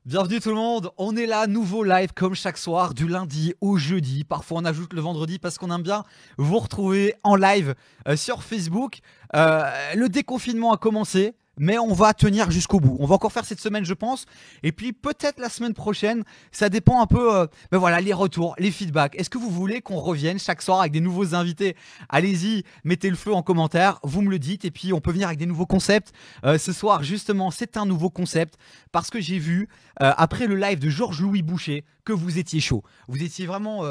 Bienvenue tout le monde, on est là, nouveau live comme chaque soir, du lundi au jeudi. Parfois on ajoute le vendredi parce qu'on aime bien vous retrouver en live sur Facebook. Le déconfinement a commencé, mais on va tenir jusqu'au bout. On va encore faire cette semaine je pense, et puis peut-être la semaine prochaine. Ça dépend un peu, ben voilà, les retours, les feedbacks. Est-ce que vous voulez qu'on revienne chaque soir avec des nouveaux invités? Allez-y, mettez le feu en commentaire, vous me le dites, et puis on peut venir avec des nouveaux concepts. Ce soir justement c'est un nouveau concept parce que j'ai vu après le live de Georges-Louis Boucher que vous étiez chaud. Vous étiez vraiment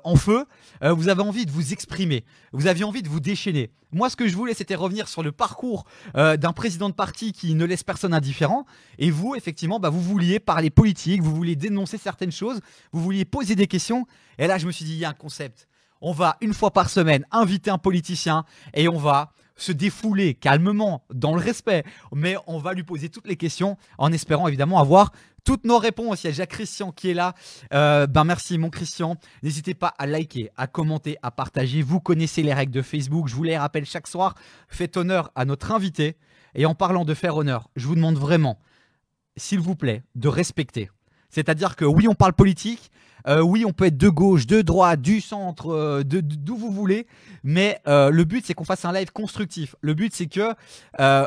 en feu. Vous avez envie de vous exprimer. Vous aviez envie de vous déchaîner. Moi, ce que je voulais, c'était revenir sur le parcours d'un président de parti qui ne laisse personne indifférent. Et vous, effectivement, bah, vous vouliez parler politique, vous vouliez dénoncer certaines choses, vous vouliez poser des questions. Et là, je me suis dit, il y a un concept. On va une fois par semaine inviter un politicien et on va se défouler calmement, dans le respect, mais on va lui poser toutes les questions en espérant évidemment avoir toutes nos réponses. Il y a Jacques Christian qui est là. Ben merci mon Christian. N'hésitez pas à liker, à commenter, à partager. Vous connaissez les règles de Facebook. Je vous les rappelle chaque soir. Faites honneur à notre invité. Et en parlant de faire honneur, je vous demande vraiment, s'il vous plaît, de respecter. C'est-à-dire que oui, on parle politique. Oui, on peut être de gauche, de droite, du centre, d'où vous voulez, mais le but c'est qu'on fasse un live constructif. Le but c'est que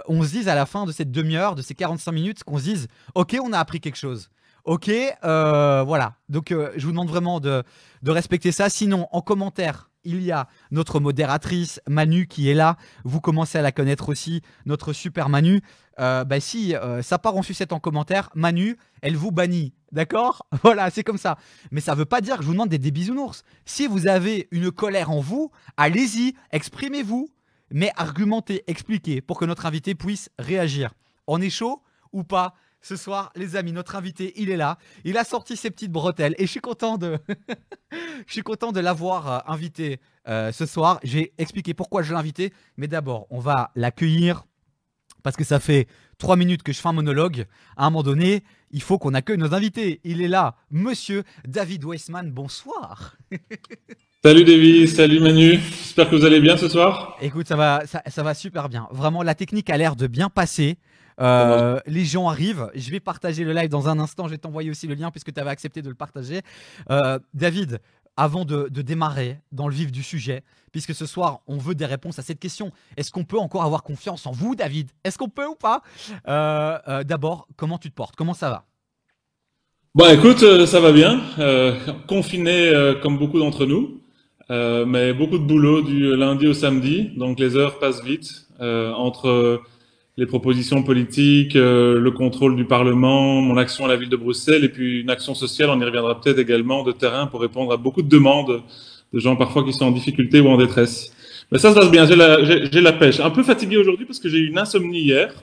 on se dise à la fin de cette demi-heure, de ces 45 minutes, qu'on se dise ok, on a appris quelque chose. Ok, voilà. Donc je vous demande vraiment de respecter ça. Sinon, en commentaire, il y a notre modératrice Manu qui est là. Vous commencez à la connaître aussi, notre super Manu. Bah si ça part en sucette en commentaire, Manu, elle vous bannit. D'accord? Voilà, c'est comme ça. Mais ça ne veut pas dire que je vous demande d'être des bisounours. Si vous avez une colère en vous, allez-y, exprimez-vous, mais argumentez, expliquez pour que notre invité puisse réagir. On est chaud ou pas? Ce soir, les amis, notre invité, il est là. Il a sorti ses petites bretelles et je suis content de, je suis content de l'avoir invité ce soir. J'ai expliqué pourquoi je l'ai invité, mais d'abord, on va l'accueillir parce que ça fait 3 minutes que je fais un monologue. À un moment donné, il faut qu'on accueille nos invités. Il est là, monsieur David Weissman, bonsoir. Salut Davy, salut Manu, j'espère que vous allez bien ce soir. Écoute, ça va super bien. Vraiment, la technique a l'air de bien passer. Ça marche. Les gens arrivent. Je vais partager le live dans un instant. Je vais t'envoyer aussi le lien puisque tu avais accepté de le partager. David, avant de démarrer dans le vif du sujet, puisque ce soir, on veut des réponses à cette question. Est-ce qu'on peut encore avoir confiance en vous, David? Est-ce qu'on peut ou pas? D'abord, comment tu te portes? Comment ça va? Bon écoute, ça va bien, confiné comme beaucoup d'entre nous, mais beaucoup de boulot du lundi au samedi, donc les heures passent vite entre les propositions politiques, le contrôle du Parlement, mon action à la ville de Bruxelles et puis une action sociale, on y reviendra peut-être également, de terrain pour répondre à beaucoup de demandes de gens parfois qui sont en difficulté ou en détresse. Mais ça se passe bien, j'ai la pêche. Un peu fatigué aujourd'hui parce que j'ai eu une insomnie hier.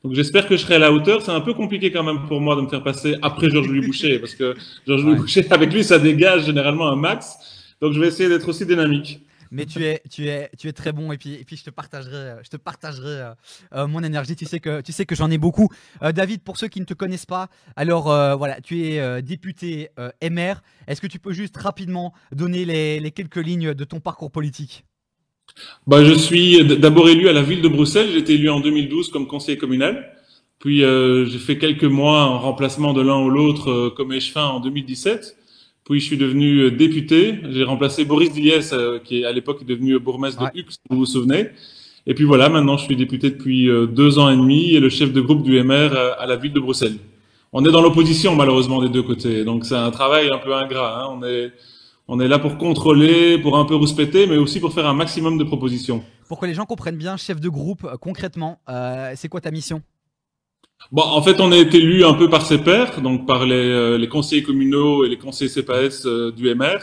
Donc j'espère que je serai à la hauteur. C'est un peu compliqué quand même pour moi de me faire passer après Georges-Louis Boucher, parce que Georges-Louis Ouais. Boucher, avec lui, ça dégage généralement un max. Donc je vais essayer d'être aussi dynamique. Mais tu es très bon et puis je te partagerai mon énergie. Tu sais que j'en ai beaucoup. David, pour ceux qui ne te connaissent pas, alors voilà, tu es député MR. Est-ce que tu peux juste rapidement donner les quelques lignes de ton parcours politique? Bah, je suis d'abord élu à la ville de Bruxelles. J'ai été élu en 2012 comme conseiller communal. Puis j'ai fait quelques mois en remplacement de l'un ou l'autre comme échevin en 2017. Puis je suis devenu député. J'ai remplacé Boris Diliès, qui à l'époque est devenu bourgmestre de Ouais. Ux, si vous vous souvenez. Et puis voilà, maintenant je suis député depuis 2 ans et demi et le chef de groupe du MR à la ville de Bruxelles. On est dans l'opposition malheureusement des deux côtés, donc c'est un travail un peu ingrat. Hein. On est là pour contrôler, pour un peu rouspéter, mais aussi pour faire un maximum de propositions. Pour que les gens comprennent bien, chef de groupe, concrètement, c'est quoi ta mission? Bon, en fait, on est élu un peu par ses pairs, donc par les conseillers communaux et les conseillers CPAS du MR.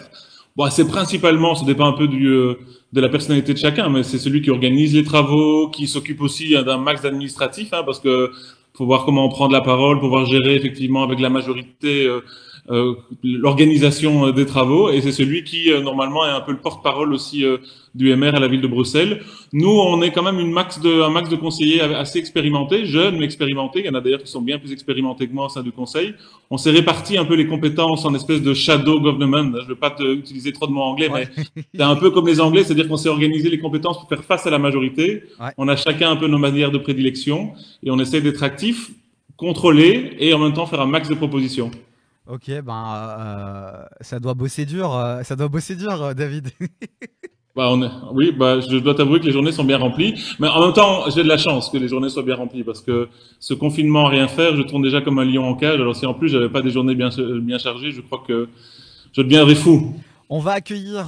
Bon, c'est principalement, ça dépend un peu de la personnalité de chacun, mais c'est celui qui organise les travaux, qui s'occupe aussi d'un max d'administratif, hein, parce que faut voir comment on prend de la parole, pouvoir gérer effectivement avec la majorité l'organisation des travaux, et c'est celui qui normalement est un peu le porte-parole aussi du MR à la ville de Bruxelles. Nous, on est quand même un max de conseillers assez expérimentés, jeunes mais expérimentés. Il y en a d'ailleurs qui sont bien plus expérimentés que moi au sein du conseil. On s'est réparti un peu les compétences en espèce de shadow government. Je ne veux pas utiliser trop de mots anglais, Ouais. mais c'est un peu comme les Anglais, c'est-à-dire qu'on s'est organisé les compétences pour faire face à la majorité. Ouais. On a chacun un peu nos manières de prédilection et on essaie d'être actifs contrôler et en même temps faire un max de propositions. Ok, ça doit bosser dur, David. Oui, je dois t'avouer que les journées sont bien remplies, mais en même temps, j'ai de la chance que les journées soient bien remplies parce que ce confinement à rien faire, je tourne déjà comme un lion en cage. Alors si en plus j'avais pas des journées bien chargées, je crois que je deviendrais fou. On va accueillir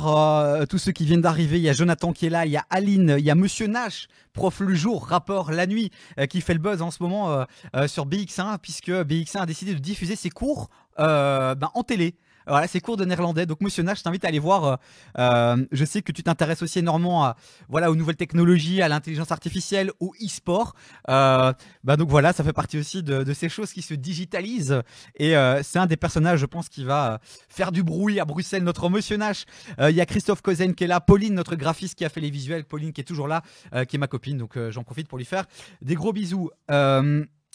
tous ceux qui viennent d'arriver. Il y a Jonathan qui est là, il y a Aline, il y a Monsieur Nash, prof le jour, rappeur la nuit, qui fait le buzz en ce moment sur BX1, puisque BX1 a décidé de diffuser ses cours en télé. Voilà, ses cours de néerlandais. Donc, Monsieur Nash, je t'invite à aller voir. Je sais que tu t'intéresses aussi énormément aux nouvelles technologies, à l'intelligence artificielle, au e-sport. Donc voilà, ça fait partie aussi de ces choses qui se digitalisent. Et c'est un des personnages, je pense, qui va faire du bruit à Bruxelles, notre Monsieur Nash. Il y a Christophe Kozen qui est là, Pauline, notre graphiste qui a fait les visuels, Pauline qui est toujours là, qui est ma copine. Donc j'en profite pour lui faire des gros bisous.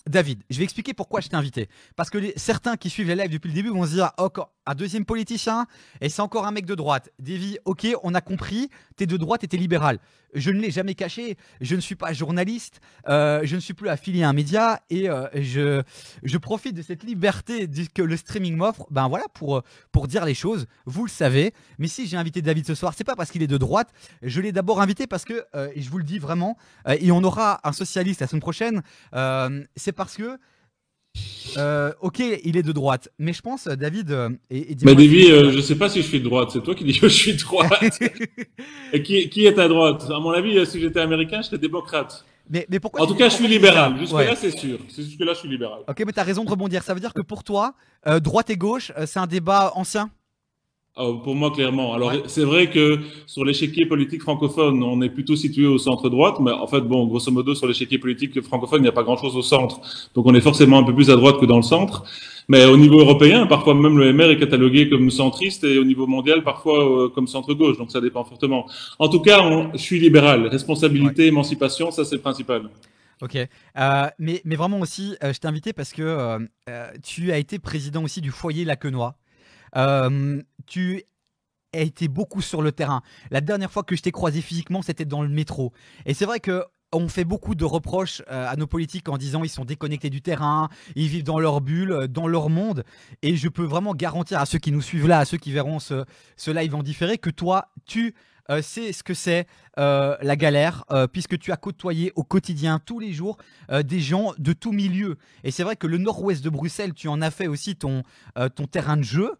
David, je vais expliquer pourquoi je t'ai invité. Parce que certains qui suivent les lives depuis le début vont se dire oh, un deuxième politicien et c'est encore un mec de droite. Davy, ok, on a compris, t'es de droite et t'es libéral. Je ne l'ai jamais caché, je ne suis pas journaliste, je ne suis plus affilié à un média et je profite de cette liberté que le streaming m'offre pour dire les choses. Vous le savez, mais si j'ai invité David ce soir, c'est pas parce qu'il est de droite. Je l'ai d'abord invité parce que, et je vous le dis vraiment, et on aura un socialiste la semaine prochaine, c'est parce que ok, il est de droite, mais je pense, David, Mais dis-moi Davy, je sais pas si je suis de droite. C'est toi qui dis que je suis de droite. Et qui est à droite? À mon avis, si j'étais américain, je serais démocrate. mais pourquoi En tout cas, je suis libéral. Jusque-là, ouais. c'est sûr. Jusque-là, je suis libéral. Ok, mais t'as raison de rebondir. Ça veut dire que pour toi, droite et gauche, c'est un débat ancien. Pour moi, clairement. Alors, Ouais. c'est vrai que sur l'échiquier politique francophone, on est plutôt situé au centre-droite, mais en fait, bon, grosso modo, sur l'échiquier politique francophone, il n'y a pas grand-chose au centre. Donc, on est forcément un peu plus à droite que dans le centre. Mais au niveau européen, parfois même le MR est catalogué comme centriste et au niveau mondial, parfois comme centre-gauche. Donc, ça dépend fortement. En tout cas, je suis libéral. Ouais. Responsabilité, émancipation, ça, c'est le principal. Ok. Mais vraiment aussi, je t'ai invité parce que tu as été président aussi du foyer Laquenois. Tu as été beaucoup sur le terrain. La dernière fois que je t'ai croisé physiquement, c'était dans le métro. Et c'est vrai que on fait beaucoup de reproches à nos politiques en disant ils sont déconnectés du terrain, ils vivent dans leur bulle, dans leur monde. Et je peux vraiment garantir à ceux qui nous suivent là, à ceux qui verront ce live en différé, que toi, tu sais ce que c'est la galère, puisque tu as côtoyé au quotidien, tous les jours, des gens de tout milieu. Et c'est vrai que le nord-ouest de Bruxelles, tu en as fait aussi ton terrain de jeu.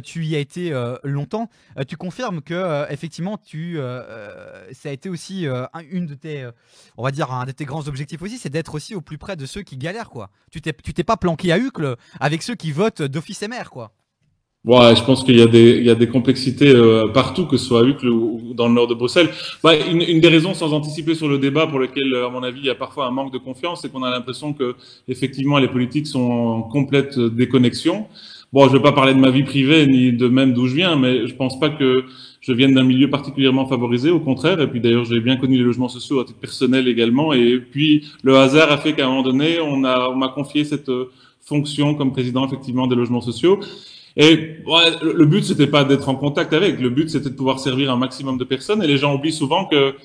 Tu y as été longtemps. Tu confirmes que effectivement, ça a été aussi une de tes, on va dire, un de tes grands objectifs aussi, c'est d'être aussi au plus près de ceux qui galèrent, quoi. Tu t'es pas planqué à Uccle avec ceux qui votent d'office et maire, quoi. Ouais, je pense il y a des complexités partout, que ce soit à Uccle ou dans le nord de Bruxelles. Une des raisons, sans anticiper sur le débat, pour lequel, à mon avis, il y a parfois un manque de confiance, c'est qu'on a l'impression que, effectivement, les politiques sont en complète déconnexion. Bon, je ne vais pas parler de ma vie privée ni de même d'où je viens, mais je pense pas que je vienne d'un milieu particulièrement favorisé, au contraire. Et puis d'ailleurs, j'ai bien connu les logements sociaux à titre personnel également. Et puis le hasard a fait qu'à un moment donné, on m'a confié cette fonction comme président effectivement des logements sociaux. Et ouais, le but, c'était pas d'être en contact avec. Le but, c'était de pouvoir servir un maximum de personnes. Et les gens oublient souvent que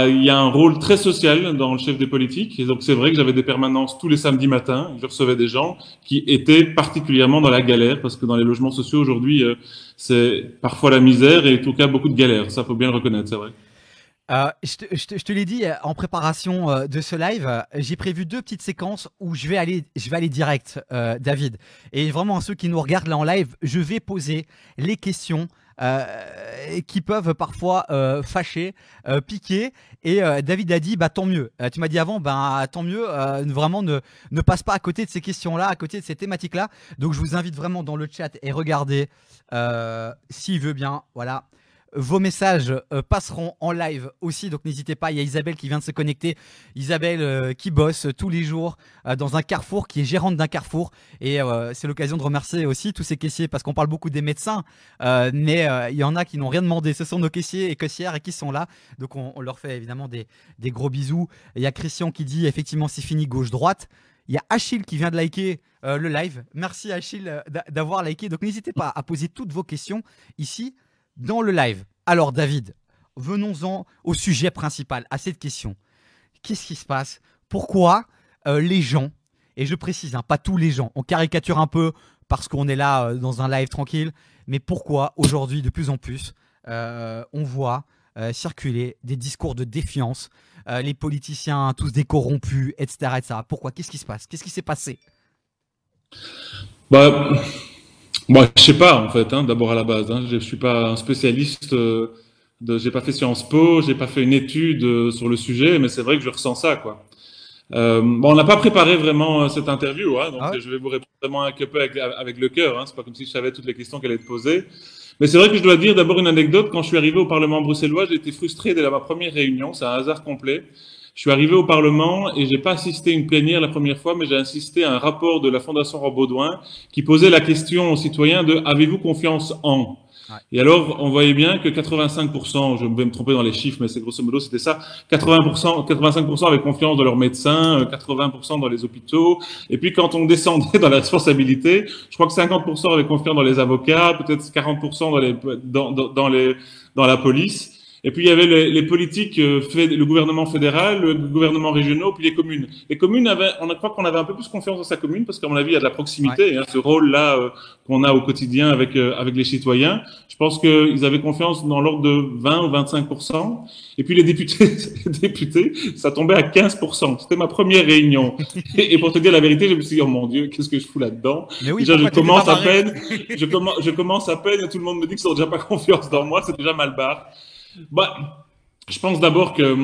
il y a un rôle très social dans le chef des politiques. Et donc, c'est vrai que j'avais des permanences tous les samedis matins. Je recevais des gens qui étaient particulièrement dans la galère, parce que dans les logements sociaux aujourd'hui, c'est parfois la misère et en tout cas beaucoup de galères. Ça, faut bien le reconnaître, c'est vrai. Je te l'ai dit en préparation de ce live, j'ai prévu deux petites séquences où je vais aller direct, David. Et vraiment, à ceux qui nous regardent là en live, je vais poser les questions qui peuvent parfois fâcher, piquer. Et David a dit, tant mieux. Tu m'as dit avant, tant mieux. Vraiment, ne passe pas à côté de ces questions-là, à côté de ces thématiques-là. Donc, je vous invite vraiment dans le chat et regardez s'il veut bien. Voilà. Vos messages passeront en live aussi, donc n'hésitez pas. Il y a Isabelle qui vient de se connecter. Isabelle qui bosse tous les jours dans un carrefour, qui est gérante d'un carrefour. Et c'est l'occasion de remercier aussi tous ces caissiers, parce qu'on parle beaucoup des médecins, mais il y en a qui n'ont rien demandé. Ce sont nos caissiers et caissières et qui sont là. Donc on leur fait évidemment des gros bisous. Il y a Christian qui dit effectivement c'est fini gauche-droite. Il y a Achille qui vient de liker le live. Merci Achille d'avoir liké. Donc n'hésitez pas à poser toutes vos questions ici dans le live. Alors David, venons-en au sujet principal, à cette question. Qu'est-ce qui se passe? Pourquoi les gens, et je précise, hein, pas tous les gens, on caricature un peu parce qu'on est là dans un live tranquille, mais pourquoi aujourd'hui, de plus en plus, on voit circuler des discours de défiance, les politiciens tous des corrompus, etc., etc. Pourquoi? Qu'est-ce qui se passe? Qu'est-ce qui s'est passé? Bah, moi, je sais pas en fait. Hein, d'abord à la base, hein, je suis pas un spécialiste. J'ai pas fait Sciences Po, j'ai pas fait une étude sur le sujet, mais c'est vrai que je ressens ça, quoi. Bon, on n'a pas préparé vraiment cette interview, hein, donc Ah ouais. je vais vous répondre vraiment un peu avec le cœur. Hein, c'est pas comme si je savais toutes les questions qu'elle allait te poser. Mais c'est vrai que je dois dire d'abord une anecdote. Quand je suis arrivé au Parlement bruxellois, j'ai été frustré dès ma première réunion. C'est un hasard complet. Je suis arrivé au Parlement et j'ai pas assisté à une plénière la première fois, mais j'ai assisté à un rapport de la Fondation Rebaudouin qui posait la question aux citoyens de avez-vous confiance en? Ouais. Et alors, on voyait bien que 85%, je vais me tromper dans les chiffres, mais c'est grosso modo, c'était ça, 80%, 85% avaient confiance dans leurs médecins, 80% dans les hôpitaux. Et puis, quand on descendait dans la responsabilité, je crois que 50% avaient confiance dans les avocats, peut-être 40% dans la police. Et puis il y avait les politiques, le gouvernement fédéral, le gouvernement régional, puis les communes. Les communes on croit qu'on avait un peu plus confiance dans sa commune parce qu'à mon avis il y a de la Ouais. proximité, hein, ce rôle-là qu'on a au quotidien avec les citoyens. Je pense qu'ils avaient confiance dans l'ordre de 20 ou 25%. Et puis les députés, ça tombait à 15%. C'était ma première réunion. Et pour te dire la vérité, je me suis dit oh mon Dieu, qu'est-ce que je fous là-dedans? Mais oui, Déjà je pourquoi t'étais pas commence à barré? peine, je commence à peine et tout le monde me dit qu'ils n'ont déjà pas confiance dans moi. C'est déjà mal barre. Bah, je pense d'abord que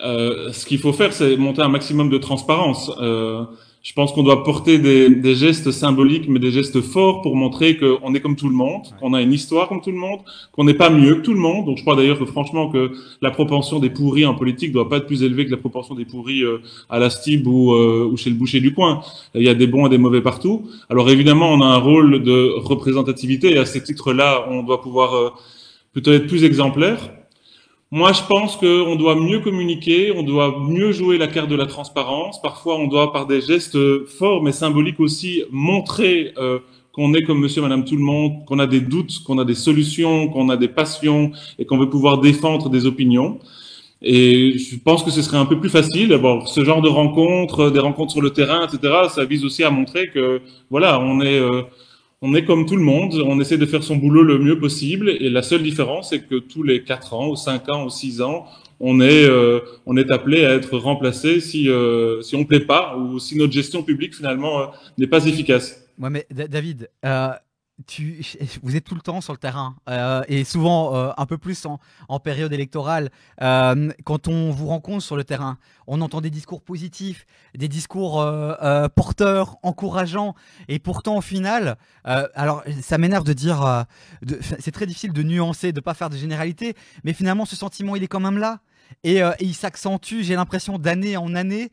ce qu'il faut faire, c'est monter un maximum de transparence. Je pense qu'on doit porter des gestes symboliques, mais des gestes forts pour montrer qu'on est comme tout le monde, Ouais. qu'on a une histoire comme tout le monde, qu'on n'est pas mieux que tout le monde. Donc je crois d'ailleurs que franchement que la propension des pourris en politique doit pas être plus élevée que la proportion des pourris à la Stib ou chez le boucher du coin. Il y a des bons et des mauvais partout. Alors évidemment, on a un rôle de représentativité et à ces titres-là, on doit pouvoir plutôt être plus exemplaire. Moi, je pense qu'on doit mieux communiquer, on doit mieux jouer la carte de la transparence. Parfois, on doit, par des gestes forts mais symboliques aussi, montrer qu'on est comme monsieur, madame, tout le monde, qu'on a des doutes, qu'on a des solutions, qu'on a des passions et qu'on veut pouvoir défendre des opinions. Et je pense que ce serait un peu plus facile. Bon, ce genre de rencontres, des rencontres sur le terrain, etc., ça vise aussi à montrer que, voilà, on est comme tout le monde, on essaie de faire son boulot le mieux possible et la seule différence, c'est que tous les 4 ans, ou 5 ans, ou 6 ans, on est appelé à être remplacé si on plaît pas ou si notre gestion publique finalement n'est pas efficace. Ouais, mais David, tu, vous êtes tout le temps sur le terrain et souvent un peu plus en période électorale. Quand on vous rencontre sur le terrain, on entend des discours positifs, des discours porteurs, encourageants, et pourtant au final, alors ça m'énerve de dire, c'est très difficile de nuancer, de pas faire de généralité, mais finalement ce sentiment il est quand même là. Et il s'accentue, j'ai l'impression, d'année en année.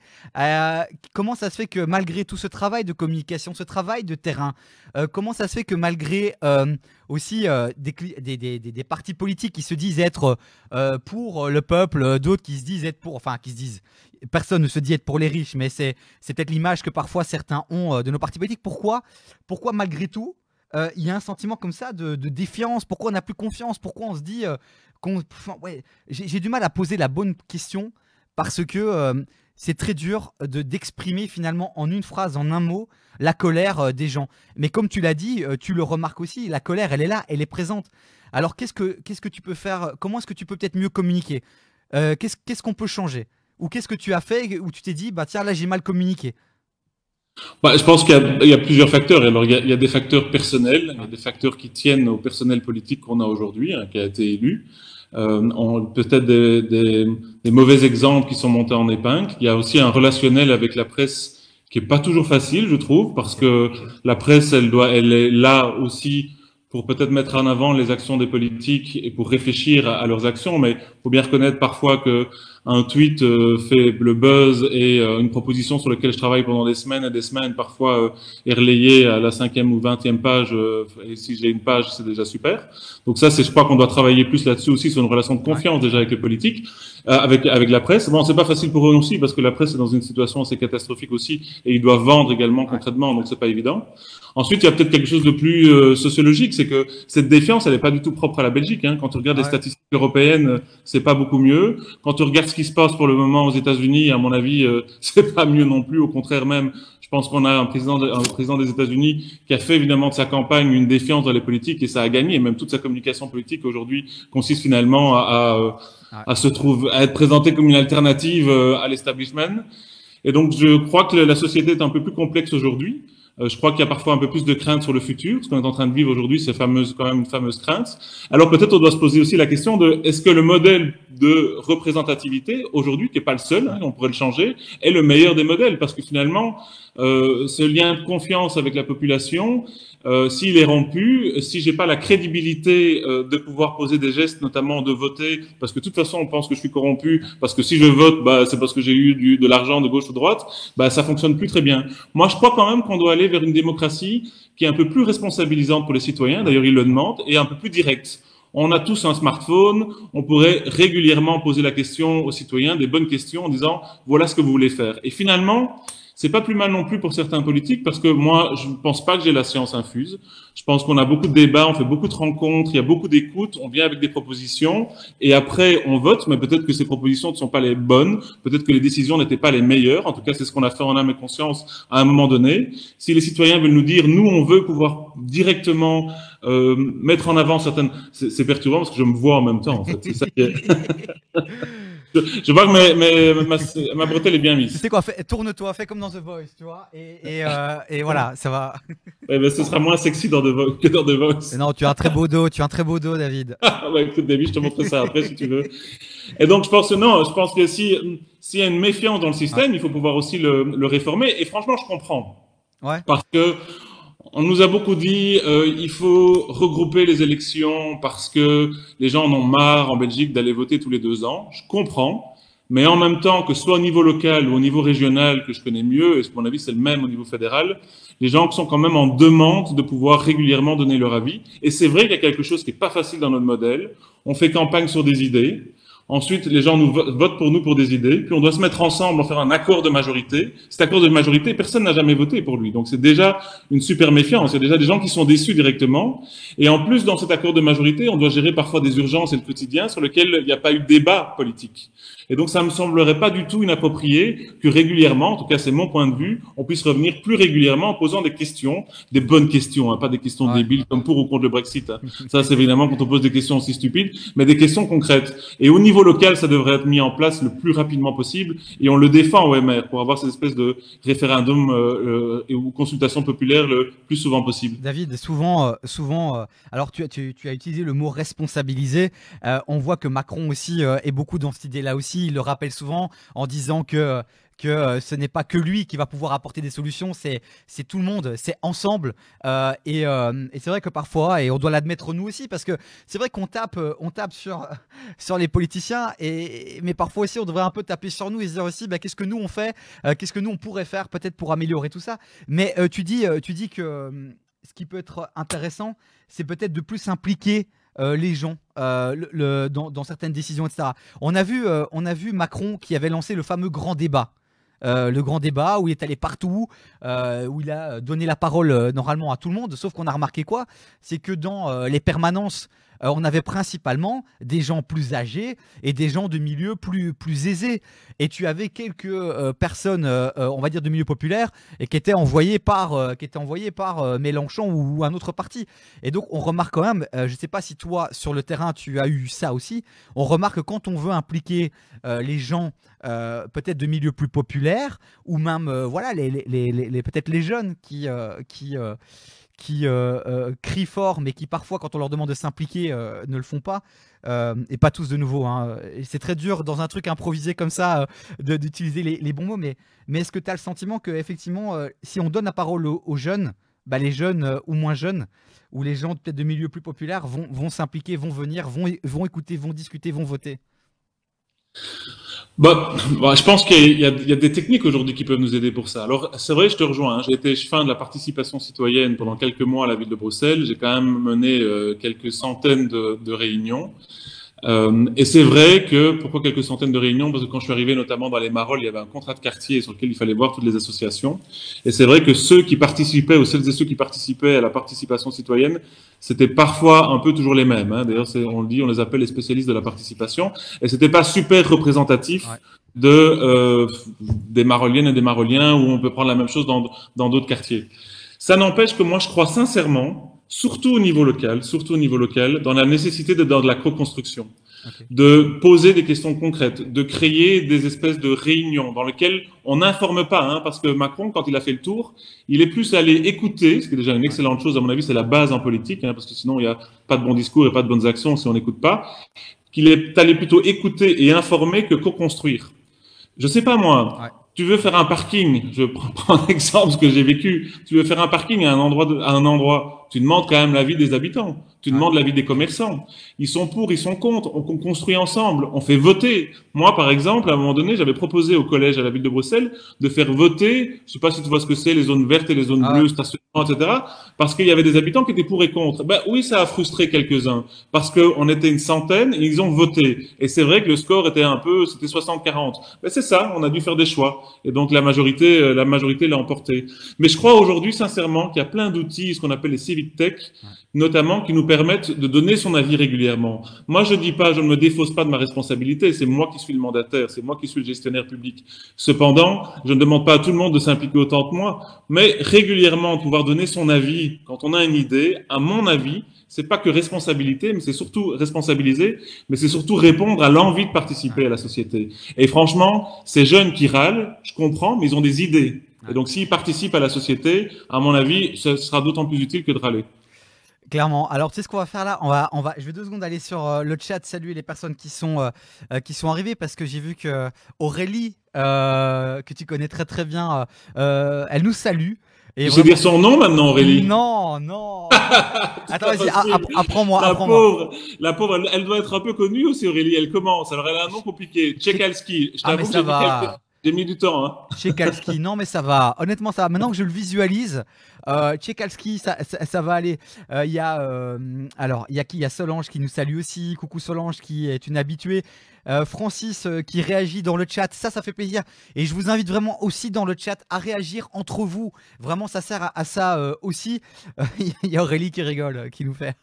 Comment ça se fait que malgré tout ce travail de communication, ce travail de terrain, comment ça se fait que malgré aussi des partis politiques qui se disent être pour le peuple, d'autres qui se disent être pour, enfin qui se disent, personne ne se dit être pour les riches, mais c'est peut-être l'image que parfois certains ont de nos partis politiques. Pourquoi malgré tout, il y a un sentiment comme ça de défiance? Pourquoi on n'a plus confiance? Pourquoi on se dit enfin, ouais, j'ai du mal à poser la bonne question parce que c'est très dur d'exprimer finalement en une phrase, en un mot, la colère des gens. Mais comme tu l'as dit, tu le remarques aussi, la colère, elle est là, elle est présente. Alors qu'est-ce que tu peux faire? Comment est-ce que tu peux peut-être mieux communiquer? Qu'est-ce qu'on peut changer? Ou qu'est-ce que tu as fait où tu t'es dit, bah tiens, là j'ai mal communiqué? Bah, je pense qu'il y a plusieurs facteurs. Alors, il y a des facteurs personnels, il y a Ouais. des facteurs qui tiennent au personnel politique qu'on a aujourd'hui, hein, qui a été élu. Peut-être des mauvais exemples qui sont montés en épingle. Il y a aussi un relationnel avec la presse qui est pas toujours facile, je trouve, parce Ok. que la presse, elle est là aussi pour peut-être mettre en avant les actions des politiques et pour réfléchir à leurs actions. Mais il faut bien reconnaître parfois que un tweet fait le buzz et une proposition sur laquelle je travaille pendant des semaines et des semaines, parfois est relayée à la 5e ou 20e page. Et si j'ai une page, c'est déjà super. Donc ça, je crois qu'on doit travailler plus là-dessus aussi, sur une relation de Ouais. confiance déjà avec les politiques, avec la presse. Bon, c'est pas facile pour eux aussi parce que la presse est dans une situation assez catastrophique aussi et ils doivent vendre également Ouais. concrètement, donc c'est pas évident. Ensuite, il y a peut-être quelque chose de plus sociologique, c'est que cette défiance, elle n'est pas du tout propre à la Belgique. Hein. Quand tu regardes les Ouais. statistiques européennes, c'est pas beaucoup mieux. Quand tu regardes ce qui se passe pour le moment aux États-Unis, à mon avis, c'est pas mieux non plus. Au contraire même, je Je pense qu'on a un président des États-Unis qui a fait évidemment de sa campagne une défiance dans les politiques et ça a gagné. Et même toute sa communication politique aujourd'hui consiste finalement à être présenté comme une alternative à l'establishment. Et donc, je crois que la société est un peu plus complexe aujourd'hui. Je crois qu'il y a parfois un peu plus de crainte sur le futur, ce qu'on est en train de vivre aujourd'hui, c'est quand même une fameuse crainte. Alors peut-être on doit se poser aussi la question de est-ce que le modèle de représentativité aujourd'hui, qui n'est pas le seul, hein, on pourrait le changer, est le meilleur des modèles, parce que finalement, ce lien de confiance avec la population, s'il est rompu, si j'ai pas la crédibilité de pouvoir poser des gestes, notamment de voter, parce que de toute façon on pense que je suis corrompu, parce que si je vote, bah c'est parce que j'ai eu de l'argent de gauche ou de droite, bah ça fonctionne plus très bien. Moi je crois quand même qu'on doit aller vers une démocratie qui est un peu plus responsabilisante pour les citoyens, d'ailleurs ils le demandent, et un peu plus directe. On a tous un smartphone, on pourrait régulièrement poser la question aux citoyens, des bonnes questions en disant voilà ce que vous voulez faire. Et finalement, c'est pas plus mal non plus pour certains politiques parce que moi, je ne pense pas que j'ai la science infuse. Je pense qu'on a beaucoup de débats, on fait beaucoup de rencontres, il y a beaucoup d'écoute, on vient avec des propositions et après on vote, mais peut-être que ces propositions ne sont pas les bonnes, peut-être que les décisions n'étaient pas les meilleures. En tout cas, c'est ce qu'on a fait en âme et conscience à un moment donné. Si les citoyens veulent nous dire, nous, on veut pouvoir directement mettre en avant certaines... C'est perturbant parce que je me vois en même temps, en fait. C'est ça qui est... Je vois que ma bretelle est bien mise. Tu sais quoi, tourne-toi, fais comme dans The Voice, tu vois, et voilà, ça va. Ouais, mais ce sera moins sexy que dans The Voice. Non, tu as un très beau dos, David. Ouais, écoute, David, je te montrerai ça après si tu veux. Et donc, je pense que s'il y a une méfiance dans le système, il faut pouvoir aussi le réformer. Et franchement, je comprends. Ouais. Parce que on nous a beaucoup dit il faut regrouper les élections parce que les gens en ont marre en Belgique d'aller voter tous les 2 ans. Je comprends, mais en même temps que ce soit au niveau local ou au niveau régional que je connais mieux, et à mon avis c'est le même au niveau fédéral, les gens sont quand même en demande de pouvoir régulièrement donner leur avis. Et c'est vrai qu'il y a quelque chose qui est pas facile dans notre modèle. On fait campagne sur des idées. Ensuite, les gens votent pour nous pour des idées, puis on doit se mettre ensemble, en faire un accord de majorité. Cet accord de majorité, personne n'a jamais voté pour lui. Donc c'est déjà une super méfiance. Il y a déjà des gens qui sont déçus directement. Et en plus, dans cet accord de majorité, on doit gérer parfois des urgences et le quotidien sur lesquels il n'y a pas eu de débat politique. Et donc ça me semblerait pas du tout inapproprié que régulièrement, en tout cas c'est mon point de vue, on puisse revenir plus régulièrement en posant des questions, des bonnes questions, hein, pas des questions débiles comme pour ou contre le Brexit. Hein. Ça c'est évidemment quand on pose des questions aussi stupides, mais des questions concrètes. Et au niveau local, ça devrait être mis en place le plus rapidement possible. Et on le défend au MR pour avoir cette espèce de référendum ou consultation populaire le plus souvent possible. David, souvent, alors tu as utilisé le mot responsabiliser. On voit que Macron aussi est beaucoup dans cette idée-là aussi. Il le rappelle souvent en disant que ce n'est pas que lui qui va pouvoir apporter des solutions, c'est tout le monde, c'est ensemble. Et c'est vrai que parfois, et on doit l'admettre nous aussi, parce que c'est vrai qu'on tape sur les politiciens, mais parfois aussi on devrait un peu taper sur nous et se dire aussi qu'est-ce que nous on fait, qu'est-ce que nous on pourrait faire peut-être pour améliorer tout ça. Mais tu dis que ce qui peut être intéressant, c'est peut-être de plus impliquer les gens dans certaines décisions, etc. On a vu Macron qui avait lancé le fameux grand débat. Le grand débat où il est allé partout, où il a donné la parole normalement à tout le monde, sauf qu'on a remarqué quoi? C'est que dans les permanences, on avait principalement des gens plus âgés et des gens de milieux plus aisés. Et tu avais quelques personnes, on va dire de milieu populaire, et qui étaient envoyées par Mélenchon ou un autre parti. Et donc on remarque quand même, je ne sais pas si toi sur le terrain tu as eu ça aussi, on remarque que quand on veut impliquer les gens peut-être de milieux plus populaires, ou même voilà, peut-être les jeunes qui crient fort, mais qui parfois, quand on leur demande de s'impliquer, ne le font pas. Et pas tous de nouveau. Hein. C'est très dur dans un truc improvisé comme ça d'utiliser les bons mots. Mais est-ce que tu as le sentiment qu'effectivement, si on donne la parole aux jeunes, les jeunes ou moins jeunes, ou les gens peut-être de milieux plus populaires vont s'impliquer, vont venir, vont écouter, vont discuter, vont voter? Je pense qu'il y a des techniques aujourd'hui qui peuvent nous aider pour ça. Alors, c'est vrai, je te rejoins. Hein. J'ai été fin de la participation citoyenne pendant quelques mois à la ville de Bruxelles. J'ai quand même mené quelques centaines de réunions. Et c'est vrai que, pourquoi quelques centaines de réunions? Parce que quand je suis arrivé, notamment dans les Marolles, il y avait un contrat de quartier sur lequel il fallait voir toutes les associations. Et c'est vrai que ceux qui participaient, ou celles et ceux qui participaient à la participation citoyenne, c'était parfois un peu toujours les mêmes, hein. D'ailleurs, on le dit, on les appelle les spécialistes de la participation. Et c'était pas super représentatif Ouais. des Maroliennes et des Maroliens, où on peut prendre la même chose dans d'autres quartiers. Ça n'empêche que moi, je crois sincèrement, surtout au niveau local, dans la nécessité de dans de la co-construction, Ok. de poser des questions concrètes, de créer des espèces de réunions dans lesquelles on n'informe pas, hein, parce que Macron, quand il a fait le tour, il est plus allé écouter, ce qui est déjà une Ouais. excellente chose, à mon avis, c'est la base en politique, hein, parce que sinon il n'y a pas de bons discours et pas de bonnes actions si on n'écoute pas, qu'il est allé plutôt écouter et informer que co-construire. Je sais pas moi, Ouais. tu veux faire un parking, je prends un exemple, ce que j'ai vécu, tu veux faire un parking à un endroit, tu demandes quand même l'avis des habitants, tu Ouais. demandes l'avis des commerçants. Ils sont pour, ils sont contre, on construit ensemble, on fait voter. Moi, par exemple, à un moment donné, j'avais proposé au collège à la ville de Bruxelles de faire voter, je sais pas si tu vois ce que c'est, les zones vertes et les zones Ah ouais. bleues, stationnement, etc., parce qu'il y avait des habitants qui étaient pour et contre. Ben oui, ça a frustré quelques-uns, parce qu'on était une centaine et ils ont voté. Et c'est vrai que le score était un peu, c'était 60-40. Ben c'est ça, on a dû faire des choix. Et donc la majorité l'a emporté. Mais je crois aujourd'hui sincèrement qu'il y a plein d'outils, ce qu'on appelle les civic tech, Ouais. notamment qui nous permettent de donner son avis régulièrement. Moi, je dis pas, je ne me défausse pas de ma responsabilité. C'est moi qui suis le mandataire, c'est moi qui suis le gestionnaire public. Cependant, je ne demande pas à tout le monde de s'impliquer autant que moi, mais régulièrement pouvoir donner son avis quand on a une idée. À mon avis, c'est pas que responsabilité, mais c'est surtout responsabiliser, mais c'est surtout répondre à l'envie de Ouais. participer à la société. Et franchement, ces jeunes qui râlent, je comprends, mais ils ont des idées. Et Ouais. donc, s'ils participent à la société, à mon avis, ce sera d'autant plus utile que de râler. Clairement. Alors, tu sais ce qu'on va faire là? Je vais 2 secondes aller sur le chat, saluer les personnes qui sont arrivées parce que j'ai vu que Aurélie, que tu connais très très bien, elle nous salue. Et Tu sais vraiment, dire son nom maintenant, Aurélie? non, non. C'est Attends, pas vas-y, possible. apprends-moi, La apprends-moi. pauvre, la pauvre, elle doit être un peu connue aussi, Aurélie. Elle commence. Alors, elle a un nom compliqué. Chez- Tchekalski. Je Ah, mais t'avoue que ça va. j'ai mis du temps, hein. Chez Kalski, non mais ça va. Honnêtement, ça va. Maintenant que je le visualise, Tchekalski, ça va aller. Il y a, alors, il y a qui? Il y a Solange qui nous salue aussi. Coucou Solange qui est une habituée. Francis qui réagit dans le chat, ça fait plaisir. Et je vous invite vraiment aussi dans le chat à réagir entre vous. Vraiment, ça sert à ça aussi. Il y a Aurélie qui rigole, qui nous fait.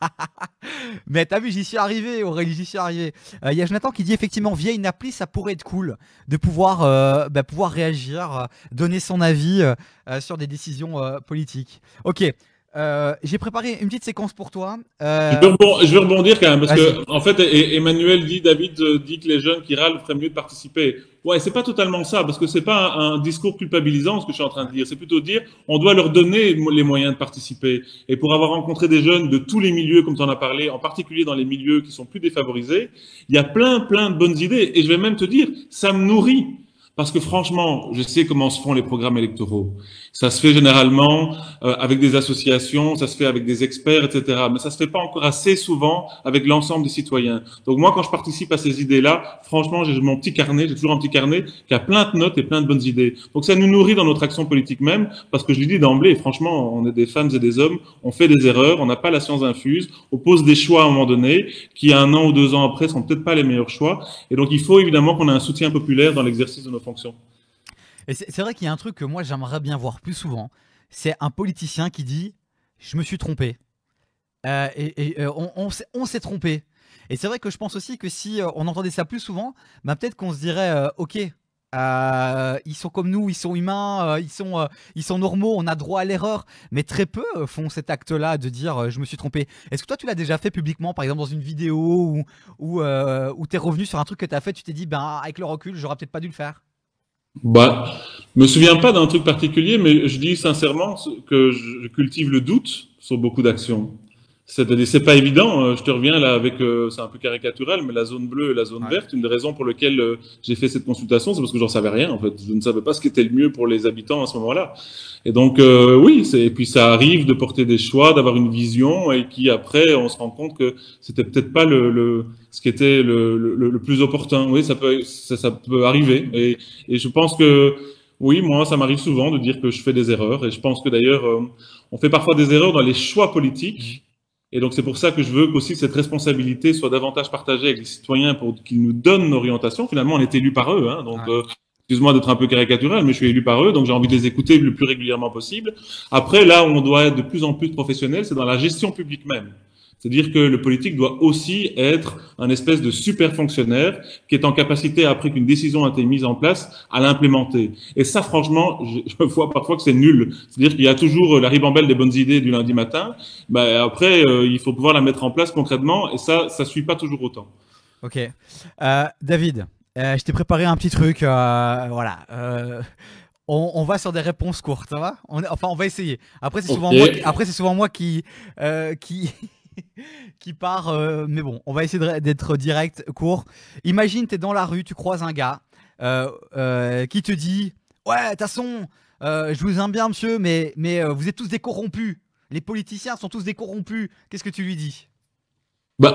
Mais t'as vu, j'y suis arrivé, Aurélie, j'y suis arrivé. Il y a Jonathan qui dit effectivement, via une appli, ça pourrait être cool de pouvoir réagir, donner son avis sur des décisions politiques. Ok, j'ai préparé une petite séquence pour toi. Je vais rebondir quand même, parce Vas-y. que, en fait, Emmanuel dit, David dit que les jeunes qui râlent feraient mieux de participer. Ouais, c'est pas totalement ça, parce que c'est pas un discours culpabilisant, ce que je suis en train de dire. C'est plutôt dire, on doit leur donner les moyens de participer. Et pour avoir rencontré des jeunes de tous les milieux, comme tu en as parlé, en particulier dans les milieux qui sont plus défavorisés, il y a plein de bonnes idées. Et je vais même te dire, ça me nourrit. Parce que franchement, je sais comment se font les programmes électoraux. Ça se fait généralement avec des associations, ça se fait avec des experts, etc. Mais ça se fait pas encore assez souvent avec l'ensemble des citoyens. Donc moi, quand je participe à ces idées-là, franchement, j'ai mon petit carnet, j'ai toujours un petit carnet qui a plein de notes et plein de bonnes idées. Donc ça nous nourrit dans notre action politique même, parce que je l'ai dit d'emblée, franchement, on est des femmes et des hommes, on fait des erreurs, on n'a pas la science infuse, on pose des choix à un moment donné, qui 1 an ou 2 ans après sont peut-être pas les meilleurs choix. Et donc il faut évidemment qu'on ait un soutien populaire dans l'exercice de nos fonctions. Et c'est vrai qu'il y a un truc que moi j'aimerais bien voir plus souvent. C'est un politicien qui dit je me suis trompé. On s'est trompé. Et c'est vrai que je pense aussi que si on entendait ça plus souvent, bah, peut-être qu'on se dirait ok, ils sont comme nous, ils sont humains, ils sont normaux, on a droit à l'erreur. Mais très peu font cet acte-là de dire je me suis trompé. Est-ce que toi tu l'as déjà fait publiquement, par exemple dans une vidéo où t'es revenu sur un truc que t'as fait, tu t'es dit ben avec le recul, j'aurais peut-être pas dû le faire. Bah, je me souviens pas d'un truc particulier, mais je dis sincèrement que je cultive le doute sur beaucoup d'actions. C'est-à-dire, c'est pas évident. Je te reviens là avec, c'est un peu caricatural, mais la zone bleue et la zone Ouais. verte. Une des raisons pour lesquelles j'ai fait cette consultation, c'est parce que j'en savais rien. En fait, je ne savais pas ce qui était le mieux pour les habitants à ce moment-là. Et donc, oui, et puis ça arrive de porter des choix, d'avoir une vision, et qui après, on se rend compte que c'était peut-être pas ce qui était le plus opportun. Oui, ça peut arriver. Et je pense que, oui, moi, ça m'arrive souvent de dire que je fais des erreurs. Et je pense que d'ailleurs, on fait parfois des erreurs dans les choix Mhm. politiques. Et donc c'est pour ça que je veux qu'aussi cette responsabilité soit davantage partagée avec les citoyens pour qu'ils nous donnent l'orientation. Finalement, on est élu par eux, hein, donc excuse-moi d'être un peu caricatural, mais je suis élu par eux, donc j'ai envie de les écouter le plus régulièrement possible. Après, là où on doit être de plus en plus professionnel, c'est dans la gestion publique même. C'est-à-dire que le politique doit aussi être un espèce de super fonctionnaire qui est en capacité, après qu'une décision a été mise en place, à l'implémenter. Et ça, franchement, je vois parfois que c'est nul. C'est-à-dire qu'il y a toujours la ribambelle des bonnes idées du lundi matin. Ben, après, il faut pouvoir la mettre en place concrètement, et ça suit pas toujours autant. Ok. David, je t'ai préparé un petit truc. Voilà. On va sur des réponses courtes, ça va? Enfin, on va essayer. Après, c'est souvent moi qui qui part. Mais bon, on va essayer d'être direct, court. Imagine, t'es dans la rue, tu croises un gars qui te dit: ouais, de toute façon, je vous aime bien, monsieur, mais vous êtes tous des corrompus. Les politiciens sont tous des corrompus. Qu'est-ce que tu lui dis? Ben,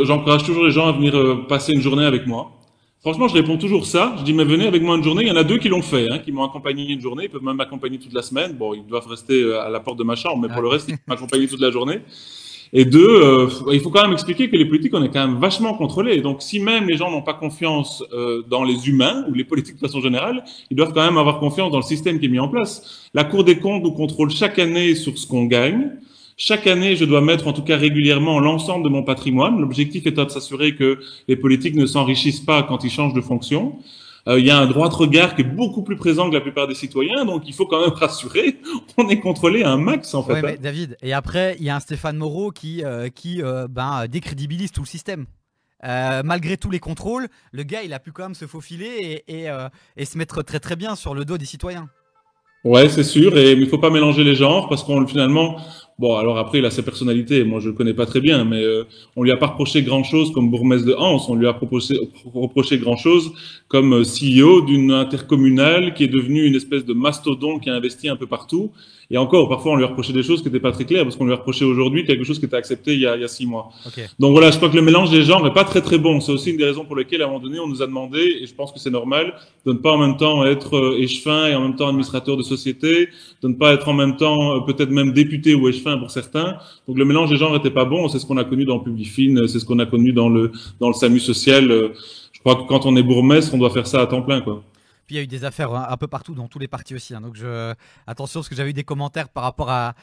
j'encourage toujours les gens à venir passer une journée avec moi. Franchement, je réponds toujours ça. Je dis, mais venez avec moi une journée. Il y en a 2 qui l'ont fait, hein, qui m'ont accompagné une journée. Ils peuvent même m'accompagner toute la semaine. Bon, ils doivent rester à la porte de ma chambre, mais pour le reste, ils peuvent m'accompagner toute la journée. Et 2, il faut quand même expliquer que les politiques, on est quand même vachement contrôlés. Donc, si même les gens n'ont pas confiance dans les humains ou les politiques de façon générale, ils doivent quand même avoir confiance dans le système qui est mis en place. La Cour des comptes nous contrôle chaque année sur ce qu'on gagne. Chaque année, je dois mettre en tout cas régulièrement l'ensemble de mon patrimoine. L'objectif étant de s'assurer que les politiques ne s'enrichissent pas quand ils changent de fonction. Il y a un droit de regard qui est beaucoup plus présent que la plupart des citoyens, donc il faut quand même rassurer, on est contrôlé à un max en fait. Ouais, mais David, et après, il y a un Stéphane Moreau qui décrédibilise tout le système. Malgré tous les contrôles, le gars, il a pu quand même se faufiler et se mettre très très bien sur le dos des citoyens. Ouais, c'est sûr, mais il faut pas mélanger les genres parce qu'on finalement, bon, alors après il a ses personnalités, moi je le connais pas très bien, mais on lui a pas reproché grand-chose comme bourgmestre de Anse, on lui a reproché grand-chose comme CEO d'une intercommunale qui est devenue une espèce de mastodonte qui a investi un peu partout. Et encore, parfois on lui a reproché des choses qui n'étaient pas très claires parce qu'on lui a reproché aujourd'hui quelque chose qui était accepté il y a 6 mois. Okay. Donc voilà, je crois que le mélange des genres n'est pas très très bon. C'est aussi une des raisons pour lesquelles à un moment donné on nous a demandé, et je pense que c'est normal, de ne pas en même temps être échevin et en même temps administrateur de société, de ne pas être en même temps peut-être même député ou échevin pour certains. Donc le mélange des genres n'était pas bon. C'est ce qu'on a connu dans Publifin, c'est ce qu'on a connu dans le SAMU social. Je crois que quand on est bourgmestre, on doit faire ça à temps plein, quoi. Puis il y a eu des affaires un peu partout dans tous les partis aussi. Hein. Donc attention, parce que j'avais eu des commentaires par rapport à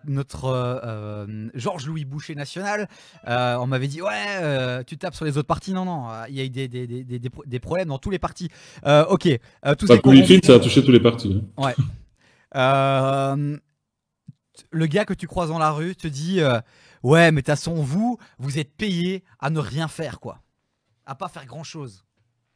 notre Georges-Louis Boucher national. On m'avait dit ouais, tu tapes sur les autres partis. Non, il y a eu des problèmes dans tous les partis. Ok. Publifin, ça a touché tous les partis. Hein. Ouais. Le gars que tu croises dans la rue te dit ouais, mais de toute façon, vous êtes payé à ne rien faire, quoi. À pas faire grand-chose.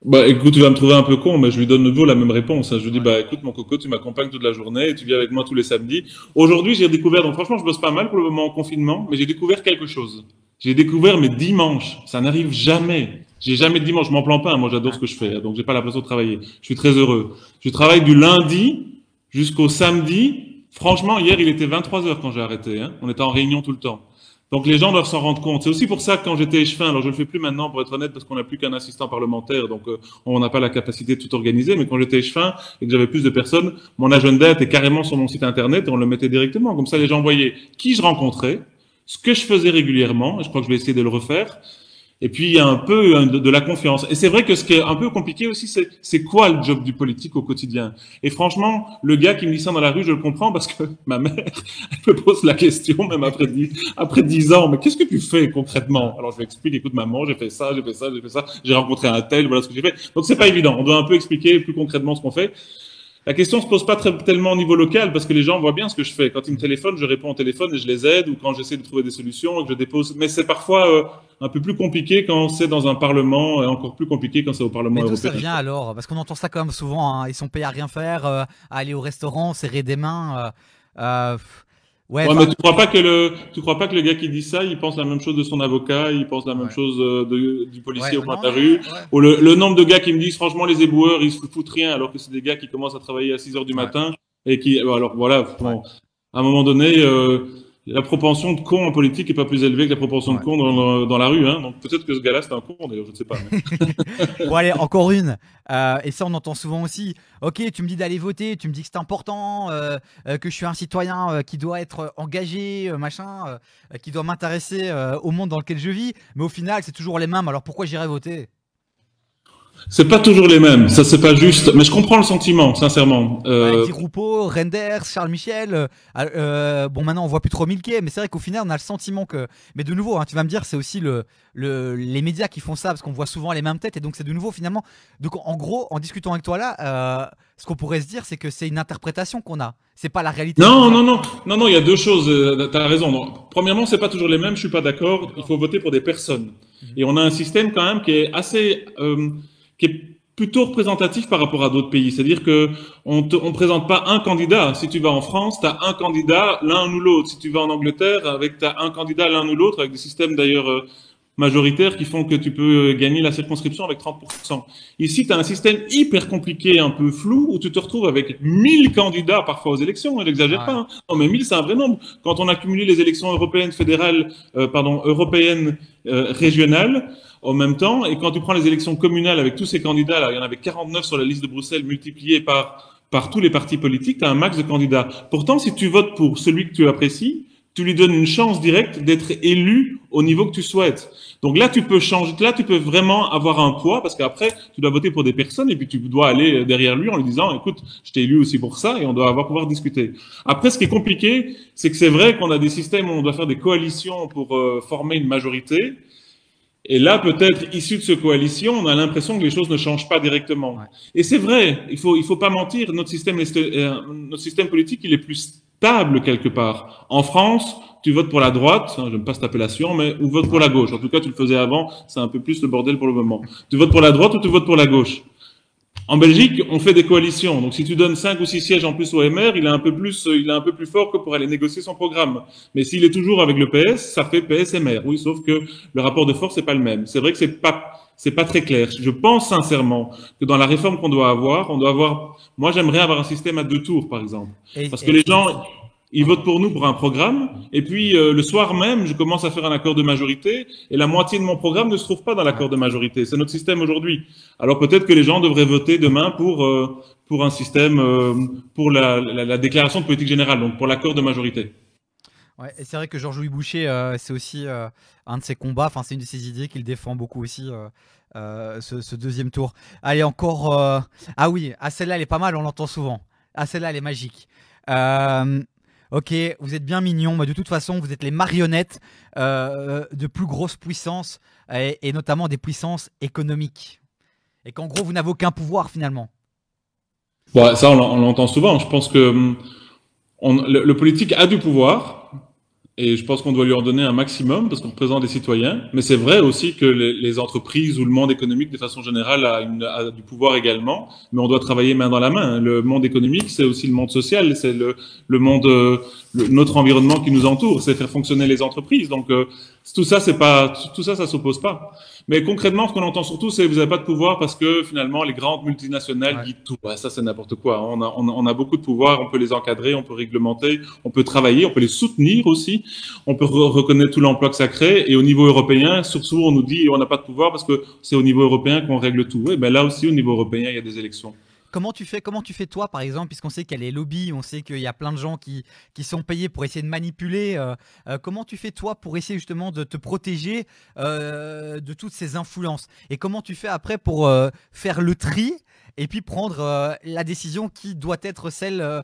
Bah écoute, tu vas me trouver un peu con, mais je lui donne de nouveau la même réponse. Je lui dis, bah écoute mon coco, tu m'accompagnes toute la journée et tu viens avec moi tous les samedis. Aujourd'hui, j'ai découvert, donc franchement, je bosse pas mal pour le moment en confinement, mais j'ai découvert quelque chose. J'ai découvert mes dimanches. Ça n'arrive jamais. J'ai jamais de dimanche, je m'en plains pas, moi j'adore ce que je fais, donc j'ai pas l'impression de travailler. Je suis très heureux. Je travaille du lundi jusqu'au samedi. Franchement, hier, il était 23h quand j'ai arrêté. Hein. On était en réunion tout le temps. Donc les gens doivent s'en rendre compte. C'est aussi pour ça que quand j'étais échevin, alors je le fais plus maintenant pour être honnête parce qu'on n'a plus qu'un assistant parlementaire, donc on n'a pas la capacité de tout organiser, mais quand j'étais échevin et que j'avais plus de personnes, mon agenda était carrément sur mon site internet et on le mettait directement. Comme ça, les gens voyaient qui je rencontrais, ce que je faisais régulièrement, et je crois que je vais essayer de le refaire. Et puis, il y a un peu de la confiance. Et c'est vrai que ce qui est un peu compliqué aussi, c'est quoi le job du politique au quotidien? Et franchement, le gars qui me dit ça dans la rue, je le comprends parce que ma mère, elle me pose la question, même après 10 ans, mais qu'est-ce que tu fais concrètement? Alors, je lui explique, écoute, maman, j'ai fait ça, j'ai rencontré un tel, voilà ce que j'ai fait. Donc, c'est pas évident. On doit un peu expliquer plus concrètement ce qu'on fait. La question se pose pas tellement au niveau local parce que les gens voient bien ce que je fais. Quand ils me téléphonent, je réponds au téléphone et je les aide, ou quand j'essaie de trouver des solutions et que je dépose. Mais c'est parfois un peu plus compliqué quand c'est dans un parlement et encore plus compliqué quand c'est au Parlement européen. Mais d'où ça vient alors? Parce qu'on entend ça quand même souvent. Hein. Ils sont payés à rien faire, à aller au restaurant, serrer des mains. Ouais, mais tu crois pas que le gars qui dit ça, il pense la même chose de son avocat, il pense la même chose du policier au coin de la rue, ou le nombre de gars qui me disent franchement les éboueurs ils se foutent rien alors que c'est des gars qui commencent à travailler à 6 heures du matin et qui alors voilà, bon, à un moment donné la propension de cons en politique est pas plus élevée que la propension de Ouais. cons dans la rue, hein. Donc peut-être que ce gars-là, c'est un con, d'ailleurs, je ne sais pas. Mais... Bon, allez, encore une. Et ça, on entend souvent aussi. Ok, tu me dis d'aller voter, tu me dis que c'est important, que je suis un citoyen qui doit être engagé, machin, qui doit m'intéresser au monde dans lequel je vis. Mais au final, c'est toujours les mêmes. Alors pourquoi j'irais voter? C'est pas toujours les mêmes, ça c'est pas juste, mais je comprends le sentiment, sincèrement. Ouais, Di Rupo, Renders, Charles Michel. Bon, maintenant, on voit plus trop Milquet, mais c'est vrai qu'au final, on a le sentiment que. Mais de nouveau, hein, tu vas me dire, c'est aussi les médias qui font ça, parce qu'on voit souvent les mêmes têtes, et donc c'est de nouveau, finalement. Donc, en gros, en discutant avec toi là, ce qu'on pourrait se dire, c'est que c'est une interprétation qu'on a. C'est pas la réalité qu'on Non, a. non, non, non, non, il y a deux choses, t'as raison. Donc, premièrement, c'est pas toujours les mêmes, je suis pas d'accord, il faut voter pour des personnes. Mhm. Et on a un système quand même qui est assez, qui est plutôt représentatif par rapport à d'autres pays. C'est-à-dire que on présente pas un candidat. Si tu vas en France, tu as un candidat, l'un ou l'autre. Si tu vas en Angleterre, t'as un candidat, l'un ou l'autre, avec des systèmes d'ailleurs majoritaires qui font que tu peux gagner la circonscription avec 30%. Ici, tu as un système hyper compliqué, un peu flou, où tu te retrouves avec 1000 candidats parfois aux élections. Elle n'exagère pas, Ouais. hein. Non, mais 1000, c'est un vrai nombre. Quand on a cumulé les élections européennes fédérales, européennes régionales, en même temps, et quand tu prends les élections communales avec tous ces candidats, là, il y en avait 49 sur la liste de Bruxelles multipliés par tous les partis politiques, tu as un max de candidats. Pourtant, si tu votes pour celui que tu apprécies, tu lui donnes une chance directe d'être élu au niveau que tu souhaites. Donc là, tu peux changer, là, tu peux vraiment avoir un poids, parce qu'après, tu dois voter pour des personnes, et puis tu dois aller derrière lui en lui disant, écoute, je t'ai élu aussi pour ça, et on doit pouvoir discuter. Après, ce qui est compliqué, c'est que c'est vrai qu'on a des systèmes où on doit faire des coalitions pour former une majorité, et là, peut-être, issu de cette coalition, on a l'impression que les choses ne changent pas directement. Ouais. Et c'est vrai, il faut pas mentir, notre système politique, il est plus stable quelque part. En France, tu votes pour la droite, hein, j'aime pas cette appellation, mais ou votes pour Ouais. la gauche. En tout cas, tu le faisais avant, c'est un peu plus le bordel pour le moment. Tu votes pour la droite ou tu votes pour la gauche. En Belgique, on fait des coalitions. Donc, si tu donnes 5 ou 6 sièges en plus au MR, il est un peu plus fort que pour aller négocier son programme. Mais s'il est toujours avec le PS, ça fait PS-MR. Oui, sauf que le rapport de force n'est pas le même. C'est vrai que c'est pas très clair. Je pense sincèrement que dans la réforme qu'on doit avoir, moi, j'aimerais avoir un système à 2 tours, par exemple. Parce que les gens, ils Pardon. votent pour nous pour un programme, et puis le soir même, je commence à faire un accord de majorité, et la moitié de mon programme ne se trouve pas dans Ouais. l'accord de majorité. C'est notre système aujourd'hui. Alors peut-être que les gens devraient voter demain pour un système, pour la déclaration de politique générale, donc pour l'accord de majorité. Ouais, et c'est vrai que Georges-Louis Boucher, c'est aussi un de ses combats, enfin c'est une de ses idées qu'il défend beaucoup aussi, ce deuxième tour. Allez, encore... Ah oui, ah celle-là elle est pas mal, on l'entend souvent. Ah celle-là elle est magique. Ok, vous êtes bien mignons, mais de toute façon vous êtes les marionnettes de plus grosses puissances, et notamment des puissances économiques. Et qu'en gros vous n'avez aucun pouvoir finalement. Bon, ça, on l'entend souvent. Je pense que le politique a du pouvoir. Et je pense qu'on doit lui en donner un maximum parce qu'on représente des citoyens. Mais c'est vrai aussi que les entreprises ou le monde économique, de façon générale, a du pouvoir également. Mais on doit travailler main dans la main. Le monde économique, c'est aussi le monde social, c'est le monde, notre environnement qui nous entoure, c'est faire fonctionner les entreprises. Donc tout ça, tout ça, ça s'oppose pas. Mais concrètement, ce qu'on entend surtout, c'est que vous n'avez pas de pouvoir parce que finalement, les grandes multinationales Ouais. guident tout. Ouais, ça, c'est n'importe quoi. On a beaucoup de pouvoir, on peut les encadrer, on peut réglementer, on peut travailler, on peut les soutenir aussi. On peut reconnaître tout l'emploi que ça crée. Et au niveau européen, surtout, on nous dit on n'a pas de pouvoir parce que c'est au niveau européen qu'on règle tout. Et ben là aussi, au niveau européen, il y a des élections. Comment tu fais toi, par exemple, puisqu'on sait qu'il y a les lobbies, on sait qu'il y a plein de gens qui sont payés pour essayer de manipuler. Comment tu fais toi pour essayer justement de te protéger de toutes ces influences? Et comment tu fais après pour faire le tri et puis prendre la décision qui doit être celle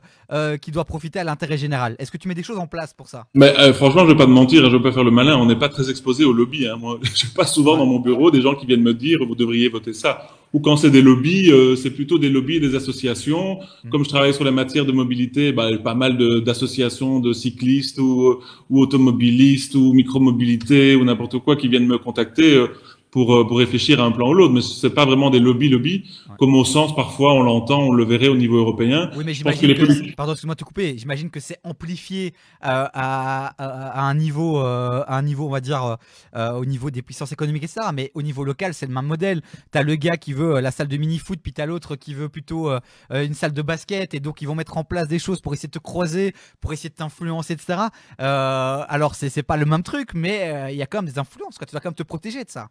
qui doit profiter à l'intérêt général? Est-ce que tu mets des choses en place pour ça? Mais franchement, je vais pas te mentir, je vais pas faire le malin. On n'est pas très exposé aux lobbies. Hein. Moi, j'ai pas souvent Ouais. dans mon bureau des gens qui viennent me dire vous devriez voter ça. Ou quand c'est des lobbies, c'est plutôt des lobbies et des associations. Mm. Comme je travaille sur la matière de mobilité, bah, il y a pas mal d'associations de cyclistes ou automobilistes ou micromobilité ou n'importe quoi qui viennent me contacter. pour réfléchir à un plan ou l'autre. Mais c'est pas vraiment des lobbies, Ouais. comme au sens, parfois, on l'entend, on le verrait au niveau européen. Oui, mais Je pense que j'imagine les que, politiques. pardon, excuse-moi de te couper, j'imagine que c'est amplifié à un niveau, on va dire, au niveau des puissances économiques, etc. Mais au niveau local, c'est le même modèle. T'as le gars qui veut la salle de mini-foot, puis t'as l'autre qui veut plutôt une salle de basket, et donc ils vont mettre en place des choses pour essayer de te croiser, pour essayer de t'influencer, etc. Alors, c'est pas le même truc, mais il y a quand même des influences, quoi. Tu dois quand même te protéger de ça.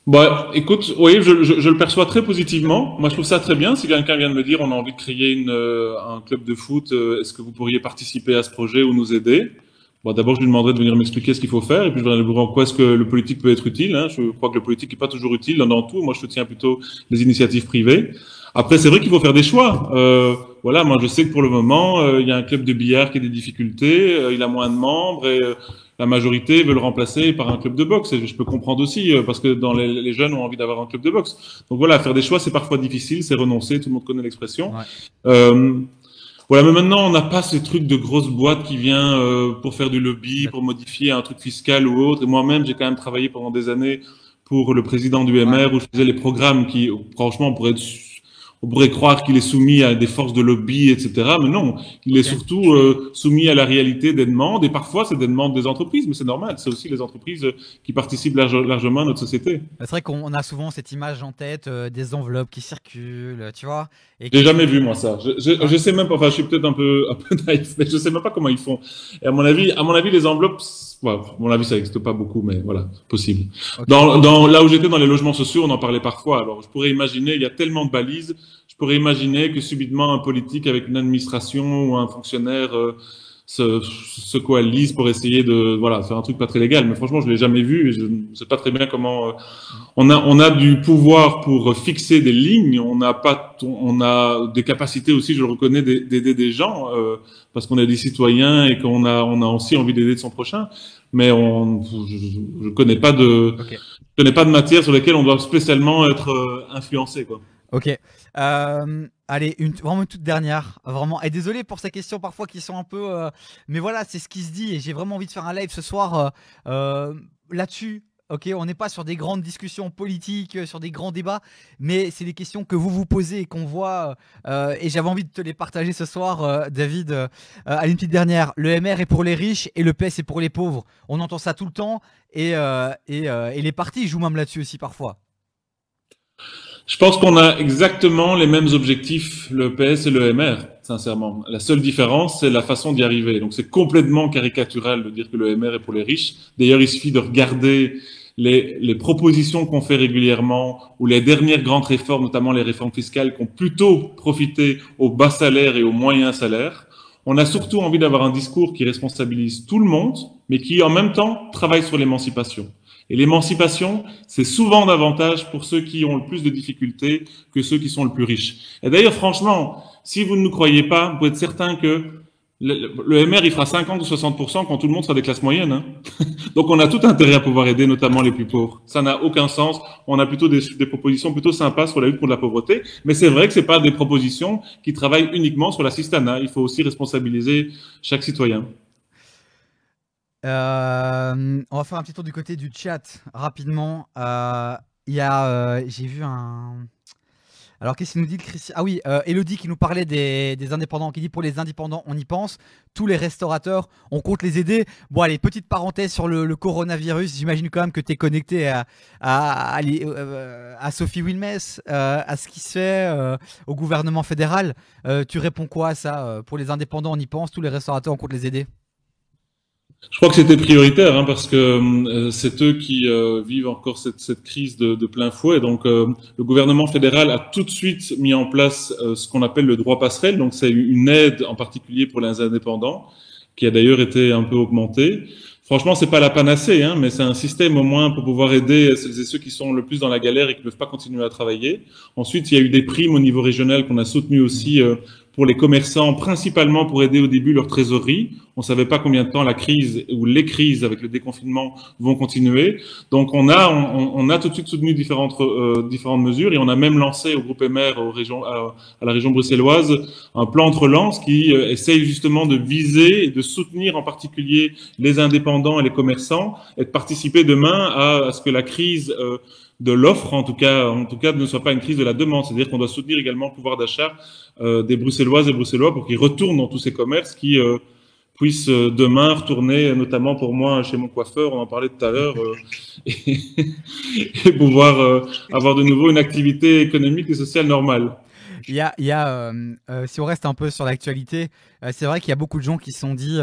Bah, écoute, oui, je le perçois très positivement. Moi, je trouve ça très bien. Si quelqu'un vient de me dire, on a envie de créer un club de foot, est-ce que vous pourriez participer à ce projet ou nous aider? Bon, d'abord, je lui demanderai de venir m'expliquer ce qu'il faut faire, et puis je vais lui voir en quoi est-ce que le politique peut être utile. Hein. Je crois que le politique n'est pas toujours utile dans tout. Moi, je soutiens plutôt les initiatives privées. Après, c'est vrai qu'il faut faire des choix. Voilà, moi, je sais que pour le moment, il y a un club de billard qui a des difficultés, il a moins de membres, et la majorité veut le remplacer par un club de boxe. Et je peux comprendre aussi, parce que dans les jeunes ont envie d'avoir un club de boxe. Donc voilà, faire des choix, c'est parfois difficile, c'est renoncer, tout le monde connaît l'expression. Ouais. Euh, voilà, mais maintenant, on n'a pas ce truc de grosse boîte qui vient pour faire du lobby, pour modifier un truc fiscal ou autre. Et moi-même, j'ai quand même travaillé pendant des années pour le président du Ouais. MR, où je faisais les programmes qui, franchement, on pourrait croire qu'il est soumis à des forces de lobby, etc. Mais non, il est Ok. surtout soumis à la réalité des demandes. Et parfois, c'est des demandes des entreprises, mais c'est normal. C'est aussi les entreprises qui participent largement à notre société. C'est vrai qu'on a souvent cette image en tête des enveloppes qui circulent, tu vois, et J'ai qui. jamais vu, moi, ça. Ouais. Je sais même pas, enfin, je suis peut-être un peu naïf, mais je sais même pas comment ils font. Et à mon avis, les enveloppes, ouais, à mon avis, ça n'existe pas beaucoup, mais voilà, c'est possible. Ok. Là où j'étais dans les logements sociaux, on en parlait parfois. Alors, je pourrais imaginer, il y a tellement de balises, je pourrais imaginer que subitement un politique avec une administration ou un fonctionnaire se coalise pour essayer de, voilà, faire un truc pas très légal. Mais franchement, je l'ai jamais vu et je ne sais pas très bien comment, on a du pouvoir pour fixer des lignes. On a des capacités aussi, je le reconnais, d'aider des gens parce qu'on est des citoyens et on a aussi envie d'aider de son prochain. Mais je Ok. connais pas de matière sur lesquelles on doit spécialement être influencé, quoi. Ok. Allez, vraiment une toute dernière. Vraiment. Et désolé pour ces questions parfois qui sont un peu. Mais voilà, c'est ce qui se dit. Et j'ai vraiment envie de faire un live ce soir là-dessus. Ok, on n'est pas sur des grandes discussions politiques, sur des grands débats, mais c'est des questions que vous vous posez et qu'on voit. Et j'avais envie de te les partager ce soir, David. Allez, une petite dernière. Le MR est pour les riches et le PS est pour les pauvres. On entend ça tout le temps et les partis jouent même là-dessus aussi parfois. Je pense qu'on a exactement les mêmes objectifs, le PS et le MR, sincèrement. La seule différence, c'est la façon d'y arriver. Donc c'est complètement caricatural de dire que le MR est pour les riches. D'ailleurs, il suffit de regarder les propositions qu'on fait régulièrement ou les dernières grandes réformes, notamment les réformes fiscales, qui ont plutôt profité aux bas salaires et aux moyens salaires. On a surtout envie d'avoir un discours qui responsabilise tout le monde, mais qui en même temps travaille sur l'émancipation. Et l'émancipation, c'est souvent davantage pour ceux qui ont le plus de difficultés que ceux qui sont le plus riches. Et d'ailleurs, franchement, si vous ne nous croyez pas, vous pouvez être certain que le MR, il fera 50 ou 60% quand tout le monde sera des classes moyennes. Hein. Donc on a tout intérêt à pouvoir aider, notamment les plus pauvres. Ça n'a aucun sens. On a plutôt des propositions plutôt sympas sur la lutte contre la pauvreté. Mais c'est vrai que c'est pas des propositions qui travaillent uniquement sur l'assistanat. Il faut aussi responsabiliser chaque citoyen. On va faire un petit tour du côté du chat rapidement. Il y a, j'ai vu un. Alors qu'est-ce qu'il nous dit, Christian? Ah oui, Elodie qui nous parlait des indépendants, qui dit pour les indépendants, on y pense. Tous les restaurateurs, on compte les aider. Bon, allez, petite parenthèse sur le coronavirus. J'imagine quand même que tu es connecté à Sophie Wilmès, à ce qui se fait au gouvernement fédéral. Tu réponds quoi à ça? Pour les indépendants, on y pense. Tous les restaurateurs, on compte les aider. Je crois que c'était prioritaire, hein, parce que c'est eux qui vivent encore cette crise de plein fouet. Donc, le gouvernement fédéral a tout de suite mis en place ce qu'on appelle le droit passerelle. Donc, c'est une aide en particulier pour les indépendants, qui a d'ailleurs été un peu augmentée. Franchement, c'est pas la panacée, hein, mais c'est un système au moins pour pouvoir aider celles et ceux qui sont le plus dans la galère et qui ne peuvent pas continuer à travailler. Ensuite, il y a eu des primes au niveau régional qu'on a soutenues aussi pour les commerçants, principalement pour aider au début leur trésorerie. On ne savait pas combien de temps la crise ou les crises avec le déconfinement vont continuer. Donc on a tout de suite soutenu différentes mesures et on a même lancé au groupe MR, à la région bruxelloise, un plan de relance qui essaye justement de viser et de soutenir en particulier les indépendants et les commerçants et de participer demain à ce que la crise de l'offre, en tout cas, ne soit pas une crise de la demande. C'est-à-dire qu'on doit soutenir également le pouvoir d'achat des Bruxelloises et Bruxellois pour qu'ils retournent dans tous ces commerces qui puissent demain retourner, notamment pour moi, chez mon coiffeur, on en parlait tout à l'heure, et pouvoir avoir de nouveau une activité économique et sociale normale. Si on reste un peu sur l'actualité, c'est vrai qu'il y a beaucoup de gens qui se sont dit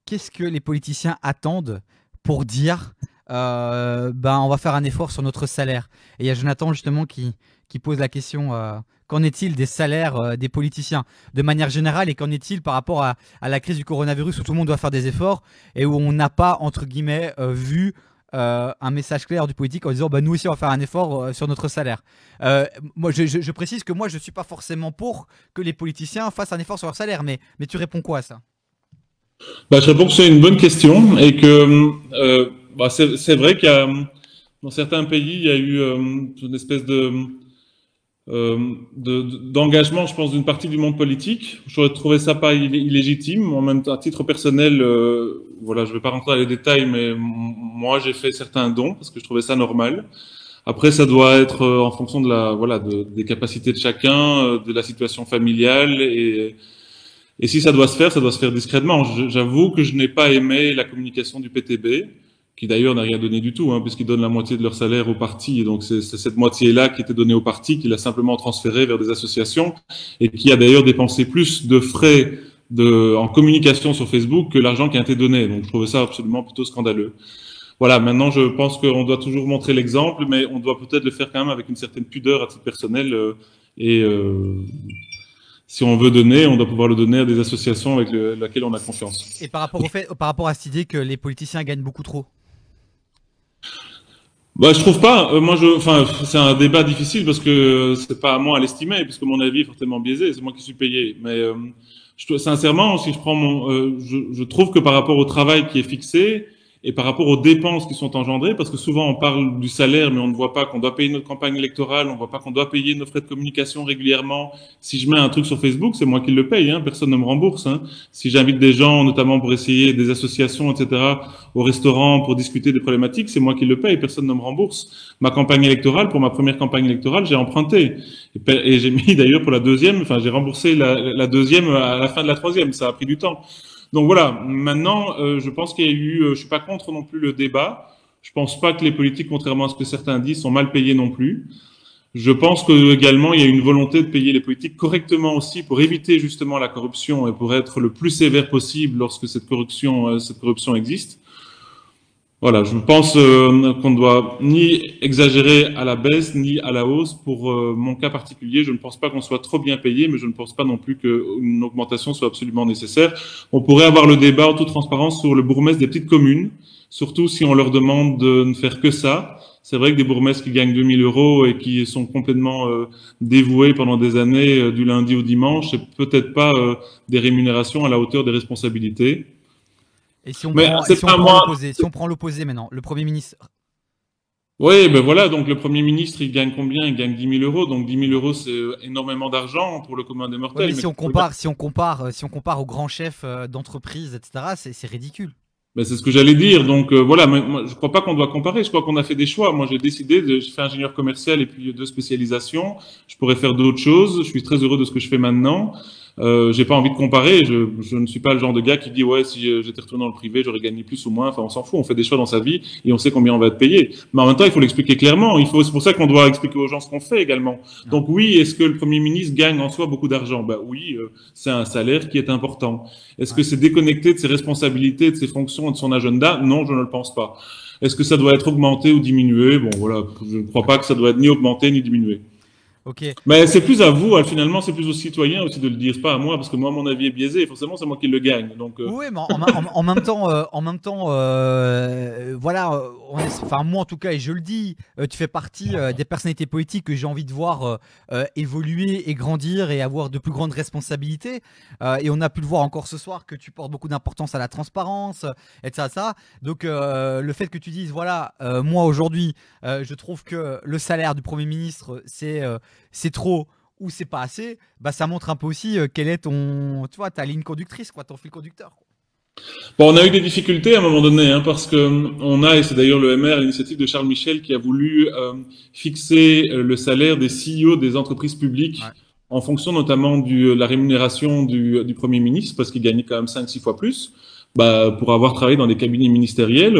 qu'est-ce que les politiciens attendent pour dire on va faire un effort sur notre salaire. Et il y a Jonathan justement qui pose la question qu'en est-il des salaires des politiciens de manière générale et qu'en est-il par rapport à la crise du coronavirus où tout le monde doit faire des efforts et où on n'a pas entre guillemets vu un message clair du politique en disant nous aussi on va faire un effort sur notre salaire. Moi je précise que moi je suis pas forcément pour que les politiciens fassent un effort sur leur salaire, mais tu réponds quoi à ça? Je réponds que c'est une bonne question et que c'est vrai qu'il y a dans certains pays il y a eu une espèce d'engagement, je pense, d'une partie du monde politique. J'aurais trouvé ça pas illégitime. En même temps, à titre personnel, je vais pas rentrer dans les détails, mais moi, j'ai fait certains dons parce que je trouvais ça normal. Après, ça doit être en fonction des capacités de chacun, de la situation familiale et si ça doit se faire discrètement. J'avoue que je n'ai pas aimé la communication du PTB, qui d'ailleurs n'a rien donné du tout, puisqu'ils donnent la moitié de leur salaire au parti. Et donc c'est cette moitié-là qui était donnée au parti, qu'il a simplement transféré vers des associations, et qui a d'ailleurs dépensé plus de frais en communication sur Facebook que l'argent qui a été donné. Donc je trouvais ça absolument plutôt scandaleux. Voilà, maintenant je pense qu'on doit toujours montrer l'exemple, mais on doit peut-être le faire quand même avec une certaine pudeur à titre personnel. Si on veut donner, on doit pouvoir le donner à des associations avec laquelle on a confiance. Et par rapport à cette idée que les politiciens gagnent beaucoup trop? Je trouve pas. C'est un débat difficile parce que c'est pas à moi à l'estimer, puisque mon avis est fortement biaisé. C'est moi qui suis payé. Mais sincèrement, si je prends je trouve que par rapport au travail qui est fixé et par rapport aux dépenses qui sont engendrées, parce que souvent on parle du salaire, mais on ne voit pas qu'on doit payer notre campagne électorale, on ne voit pas qu'on doit payer nos frais de communication régulièrement. Si je mets un truc sur Facebook, c'est moi qui le paye, personne ne me rembourse. Si j'invite des gens, notamment pour essayer des associations, etc., au restaurant pour discuter des problématiques, c'est moi qui le paye, personne ne me rembourse. Ma campagne électorale, pour ma première campagne électorale, j'ai emprunté. Et j'ai mis d'ailleurs pour la deuxième, j'ai remboursé la deuxième à la fin de la troisième, ça a pris du temps. Donc voilà, maintenant, je pense qu'il y a eu, je suis pas contre non plus le débat. Je pense pas que les politiques, contrairement à ce que certains disent, sont mal payés non plus. Je pense que également il y a une volonté de payer les politiques correctement aussi pour éviter justement la corruption et pour être le plus sévère possible lorsque cette corruption existe. Voilà, je pense qu'on ne doit ni exagérer à la baisse ni à la hausse. Pour mon cas particulier, je ne pense pas qu'on soit trop bien payé, mais je ne pense pas non plus qu'une augmentation soit absolument nécessaire. On pourrait avoir le débat en toute transparence sur le bourgmestre des petites communes, surtout si on leur demande de ne faire que ça. C'est vrai que des bourgmestres qui gagnent 2000 € et qui sont complètement dévoués pendant des années du lundi au dimanche, c'est peut-être pas des rémunérations à la hauteur des responsabilités. Et si on prend l'opposé maintenant, le Premier ministre. Oui, donc le Premier ministre, il gagne combien? Il gagne 10 000 €. Donc 10 000 €, c'est énormément d'argent pour le commun des mortels. Ouais, mais si on compare aux grands chefs d'entreprise, etc., c'est ridicule. C'est ce que j'allais dire. Donc moi, je crois pas qu'on doit comparer. Je crois qu'on a fait des choix. Moi, j'ai fait ingénieur commercial et puis 2 spécialisations. Je pourrais faire d'autres choses. Je suis très heureux de ce que je fais maintenant. J'ai pas envie de comparer. Je ne suis pas le genre de gars qui dit si j'étais retourné dans le privé, j'aurais gagné plus ou moins. Enfin, on s'en fout. On fait des choix dans sa vie et on sait combien on va être payé. Mais en même temps, il faut l'expliquer clairement. C'est pour ça qu'on doit expliquer aux gens ce qu'on fait également. Donc oui, est-ce que le Premier ministre gagne en soi beaucoup d'argent? Oui, c'est un salaire qui est important. Est-ce que c'est déconnecté de ses responsabilités, de ses fonctions et de son agenda? Non, je ne le pense pas. Est-ce que ça doit être augmenté ou diminué? Je ne crois pas que ça doit être ni augmenté ni diminué. Ok. Mais c'est plus à vous, hein, finalement, c'est plus aux citoyens aussi de le dire, pas à moi, parce que moi, mon avis est biaisé, et forcément, c'est moi qui le gagne. Donc, Oui, mais en même temps, voilà, enfin moi en tout cas, et je le dis, tu fais partie des personnalités politiques que j'ai envie de voir évoluer et grandir et avoir de plus grandes responsabilités. Et on a pu le voir encore ce soir que tu portes beaucoup d'importance à la transparence, etc. Donc le fait que tu dises, voilà, moi aujourd'hui, je trouve que le salaire du Premier ministre, c'est trop ou c'est pas assez, bah ça montre un peu aussi quelle est ton, tu vois, ta ligne conductrice, quoi, ton fil conducteur, quoi. bon, on a eu des difficultés à un moment donné, hein, parce que on a, et c'est d'ailleurs le MR, l'initiative de Charles Michel, qui a voulu fixer le salaire des CEO des entreprises publiques Ouais. en fonction notamment de la rémunération du Premier ministre, parce qu'il gagnait quand même 5-6 fois plus. Bah, pour avoir travaillé dans des cabinets ministériels,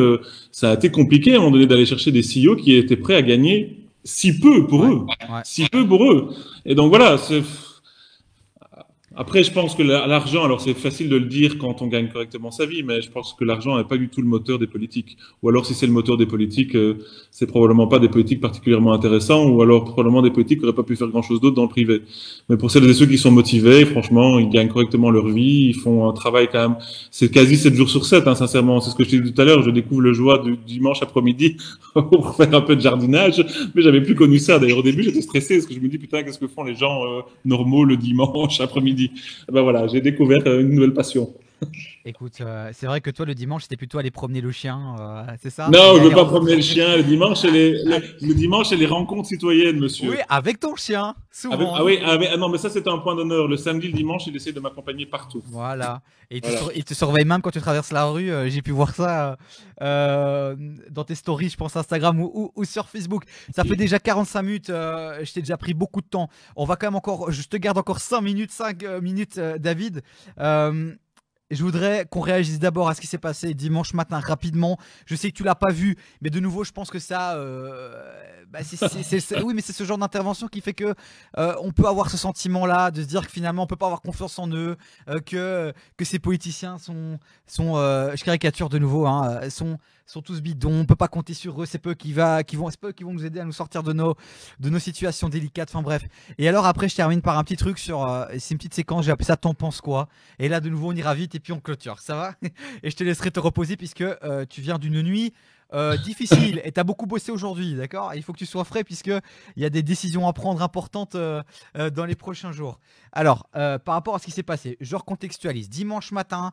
ça a été compliqué à un moment donné d'aller chercher des CEO qui étaient prêts à gagner si peu pour Ouais, eux, ouais. si peu pour eux. Et donc voilà, après, je pense que l'argent, alors c'est facile de le dire quand on gagne correctement sa vie, mais je pense que l'argent n'est pas du tout le moteur des politiques. Ou alors, si c'est le moteur des politiques, c'est probablement pas des politiques particulièrement intéressants, ou alors probablement des politiques qui n'auraient pas pu faire grand-chose d'autre dans le privé. Mais pour celles et ceux qui sont motivés, franchement, ils gagnent correctement leur vie, ils font un travail quand même, c'est quasi 7 jours sur 7, hein, sincèrement. C'est ce que je t'ai dit tout à l'heure, je découvre le joie du dimanche après-midi pour faire un peu de jardinage, mais j'avais plus connu ça. D'ailleurs, au début, j'étais stressé, parce que je me dis, putain, qu'est-ce que font les gens normaux le dimanche après-midi? Ben voilà, j'ai découvert une nouvelle passion. Écoute, c'est vrai que toi le dimanche c'était plutôt aller promener le chien, c'est ça? Non, Et je ne aller veux pas promener le rencontrer. chien. Le dimanche, le dimanche, c'est les rencontres citoyennes, Oui, monsieur. avec ton chien, Ah souvent. oui, ah non, mais ça, c'est un point d'honneur. Le samedi, le dimanche, il essaie de m'accompagner partout. Voilà. Et Voilà. il te surveille même quand tu traverses la rue. J'ai pu voir ça dans tes stories, je pense Instagram ou sur Facebook. Ça fait déjà 45 minutes. Je t'ai déjà pris beaucoup de temps. On va quand même encore. Je te garde encore 5 minutes, 5 minutes, David. Euh, Je voudrais qu'on réagisse d'abord à ce qui s'est passé dimanche matin rapidement. Je sais que tu l'as pas vu, mais de nouveau, je pense que ça, bah, oui, mais c'est ce genre d'intervention qui fait que on peut avoir ce sentiment-là de se dire que finalement, on peut pas avoir confiance en eux, que ces politiciens je caricature de nouveau, hein, sont tous bidons. On peut pas compter sur eux. C'est peu qui vont nous aider à nous sortir de nos situations délicates. Enfin bref. Et alors après, je termine par un petit truc sur, c'est une petite séquence. J'ai appelé ça "T'en penses quoi?" Et là, de nouveau, on ira vite et puis on clôture. Ça va? Et je te laisserai te reposer puisque tu viens d'une nuit difficile et tu as beaucoup bossé aujourd'hui, d'accord? Il faut que tu sois frais puisque il y a des décisions à prendre importantes dans les prochains jours. Alors, par rapport à ce qui s'est passé, je recontextualise. Dimanche matin,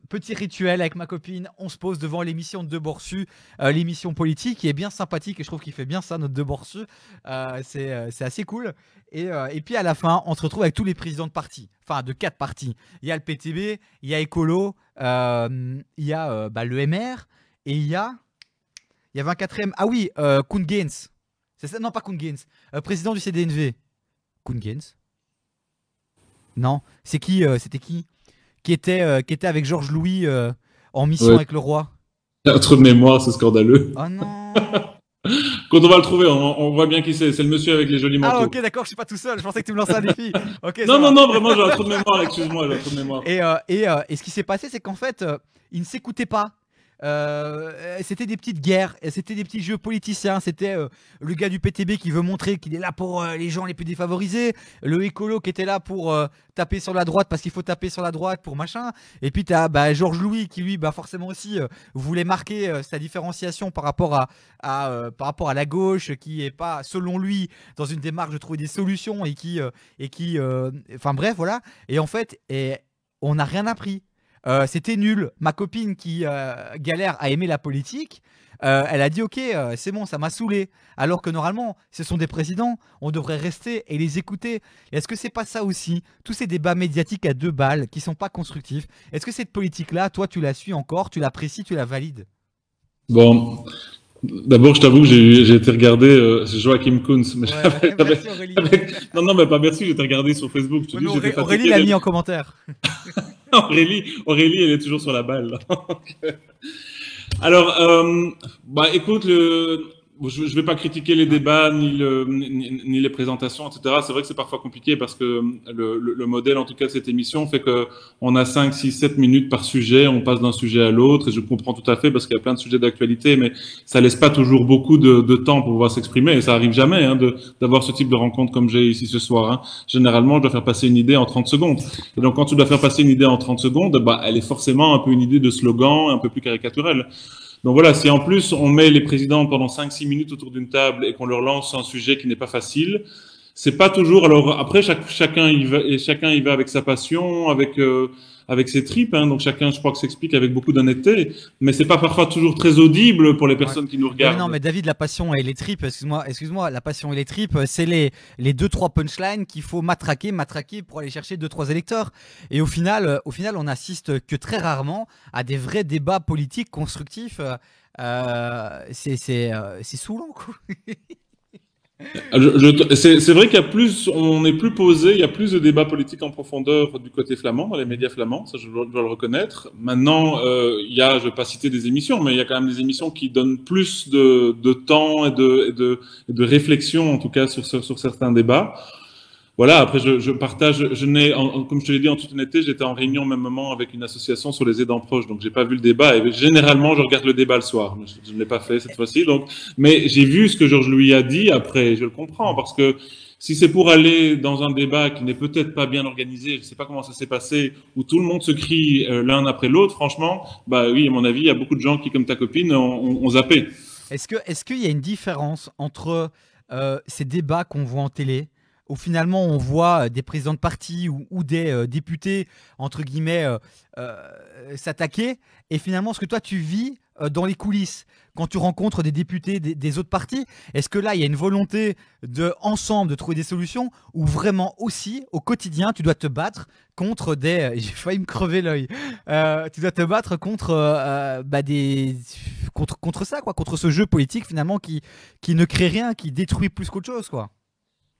petit rituel avec ma copine, on se pose devant l'émission de Deborsu, l'émission politique qui est bien sympathique et je trouve qu'il fait bien ça, notre Deborsu. C'est assez cool. Et puis à la fin, on se retrouve avec tous les présidents de partis, enfin de 4 partis. Il y a le PTB, il y a Écolo, il y a bah, le MR, et il y avait un quatrième. Ah oui, Koen Geens. C'est ça? Non, pas Koen Geens. Président du CDNV. Koen Geens? Non. C'est qui? C'était qui était avec Georges Louis en mission Ouais. avec le roi? Un trou de mémoire, c'est scandaleux. Oh non. Quand on va le trouver, on voit bien qui c'est. C'est le monsieur avec les jolis Ah manteaux. ok, d'accord, je suis pas tout seul. Je pensais que tu me lançais un défi. Ok, ça Non, non, va. non, vraiment, j'ai un trou de mémoire. Excuse-moi, j'ai un trou de mémoire. Et ce qui s'est passé, c'est qu'en fait, ils ne s'écoutaient pas. C'était des petites guerres, c'était des petits jeux politiciens. C'était le gars du PTB qui veut montrer qu'il est là pour les gens les plus défavorisés, le écolo qui était là pour taper sur la droite parce qu'il faut taper sur la droite pour machin. Et puis t'as bah, Georges Louis qui lui, bah, forcément aussi, voulait marquer sa différenciation par rapport par rapport à la gauche, qui est pas, selon lui, dans une démarche de trouver des solutions enfin bref, voilà. Et en fait, on n'a rien appris. C'était nul. Ma copine qui galère à aimer la politique, elle a dit ok, c'est bon, ça m'a saoulé. Alors que normalement, ce sont des présidents, on devrait rester et les écouter. Est-ce que c'est pas ça aussi? Tous ces débats médiatiques à 2 balles qui sont pas constructifs. Est-ce que cette politique-là, toi, tu la suis encore, tu l'apprécies, tu la valides? Bon, d'abord, je t'avoue que j'ai été regarder Joachim Kunz. Mais Ouais, merci Aurélie. non, non, mais pas merci, j'ai été regarder sur Facebook. Je te Ouais, dis, mais j'étais Aurélie fatigué. l'a mis en commentaire. Aurélie, elle est toujours sur la balle. Alors, bah, écoute, je ne vais pas critiquer les débats ni les présentations, etc. C'est vrai que c'est parfois compliqué parce que le modèle, en tout cas, de cette émission fait que on a 5, 6, 7 minutes par sujet, on passe d'un sujet à l'autre, et je comprends tout à fait parce qu'il y a plein de sujets d'actualité, mais ça laisse pas toujours beaucoup de temps pour pouvoir s'exprimer, et ça arrive jamais hein, d'avoir ce type de rencontre comme j'ai ici ce soir. Hein. Généralement, je dois faire passer une idée en 30 secondes. Et donc, quand tu dois faire passer une idée en 30 secondes, bah, elle est forcément un peu une idée de slogan, un peu plus caricaturelle. Donc voilà, si en plus on met les présidents pendant 5-6 minutes autour d'une table et qu'on leur lance un sujet qui n'est pas facile, c'est pas toujours. Alors après, chacun y va avec sa passion, avec ses tripes. Hein, donc chacun, je crois que s'explique avec beaucoup d'honnêteté. Mais c'est pas parfois toujours très audible pour les Ouais. personnes qui nous Ouais, mais non, regardent. mais David, la passion et les tripes, excuse-moi, la passion et les tripes, c'est les deux, trois punchlines qu'il faut matraquer pour aller chercher deux, trois électeurs. Et au final, on assiste que très rarement à des vrais débats politiques constructifs. C'est saoulant, quoi. C'est vrai qu'il y a plus, on est plus posé, il y a plus de débats politiques en profondeur du côté flamand, dans les médias flamands, ça je dois le reconnaître. Maintenant, il y a, je vais pas citer des émissions, mais il y a quand même des émissions qui donnent plus de temps et de réflexion, en tout cas, sur certains débats. Voilà, après je partage, comme je te l'ai dit en toute honnêteté, j'étais en réunion au même moment avec une association sur les aidants proches, donc j'ai pas vu le débat, et généralement je regarde le débat le soir, je ne l'ai pas fait cette fois-ci, donc, mais j'ai vu ce que Georges Louis a dit après, je le comprends, parce que si c'est pour aller dans un débat qui n'est peut-être pas bien organisé, je sais pas comment ça s'est passé, où tout le monde se crie l'un après l'autre, franchement, bah oui, à mon avis, il y a beaucoup de gens qui, comme ta copine, ont zappé. Est-ce qu'il y a une différence entre ces débats qu'on voit en télé, où finalement on voit des présidents de parti ou des députés, entre guillemets, s'attaquer, et finalement ce que toi tu vis dans les coulisses, quand tu rencontres des députés des autres partis, est-ce que là il y a une volonté ensemble de trouver des solutions, ou vraiment aussi au quotidien tu dois te battre contre des... J'ai failli me crever l'œil. Tu dois te battre contre ça, quoi, contre ce jeu politique finalement qui ne crée rien, qui détruit plus qu'autre chose, quoi.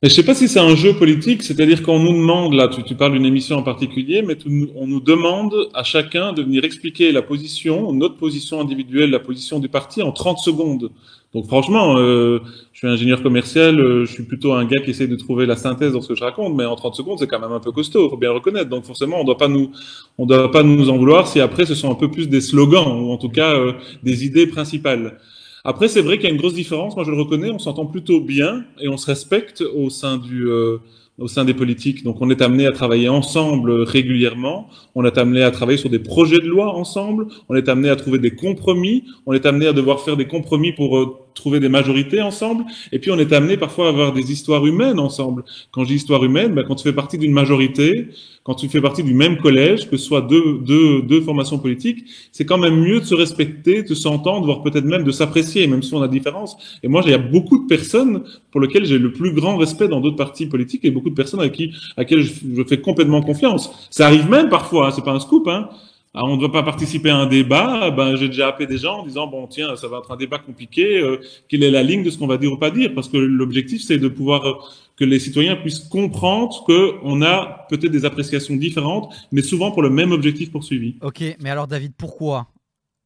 Mais je sais pas si c'est un jeu politique, c'est-à-dire qu'on nous demande, là, tu parles d'une émission en particulier, mais on nous demande à chacun de venir expliquer la position, notre position individuelle, la position du parti en 30 secondes. Donc franchement, je suis ingénieur commercial, je suis plutôt un gars qui essaie de trouver la synthèse dans ce que je raconte, mais en 30 secondes, c'est quand même un peu costaud, faut bien le reconnaître. Donc forcément, on doit pas nous en vouloir si après ce sont un peu plus des slogans, ou en tout cas des idées principales. Après, c'est vrai qu'il y a une grosse différence. Moi, je le reconnais, on s'entend plutôt bien et on se respecte au sein des politiques. Donc, on est amené à travailler ensemble régulièrement. On est amené à travailler sur des projets de loi ensemble. On est amené à trouver des compromis. On est amené à devoir faire des compromis pour trouver des majorités ensemble. Et puis, on est amené parfois à avoir des histoires humaines ensemble. Quand je dis histoire humaine, ben, quand tu fais partie d'une majorité, quand tu fais partie du même collège, que ce soit deux formations politiques, c'est quand même mieux de se respecter, de s'entendre, voire peut-être même de s'apprécier, même si on a différence. Et moi, il y a beaucoup de personnes pour lesquelles j'ai le plus grand respect dans d'autres partis politiques, et beaucoup de personnes à qui je fais complètement confiance. Ça arrive même parfois, hein, c'est pas un scoop, hein. Ah, on ne doit pas participer à un débat. Ben, j'ai déjà appelé des gens en disant bon tiens, ça va être un débat compliqué. Quelle est la ligne de ce qu'on va dire ou pas dire? Parce que l'objectif c'est de pouvoir que les citoyens puissent comprendre que on a peut-être des appréciations différentes, mais souvent pour le même objectif poursuivi. Ok, mais alors David, pourquoi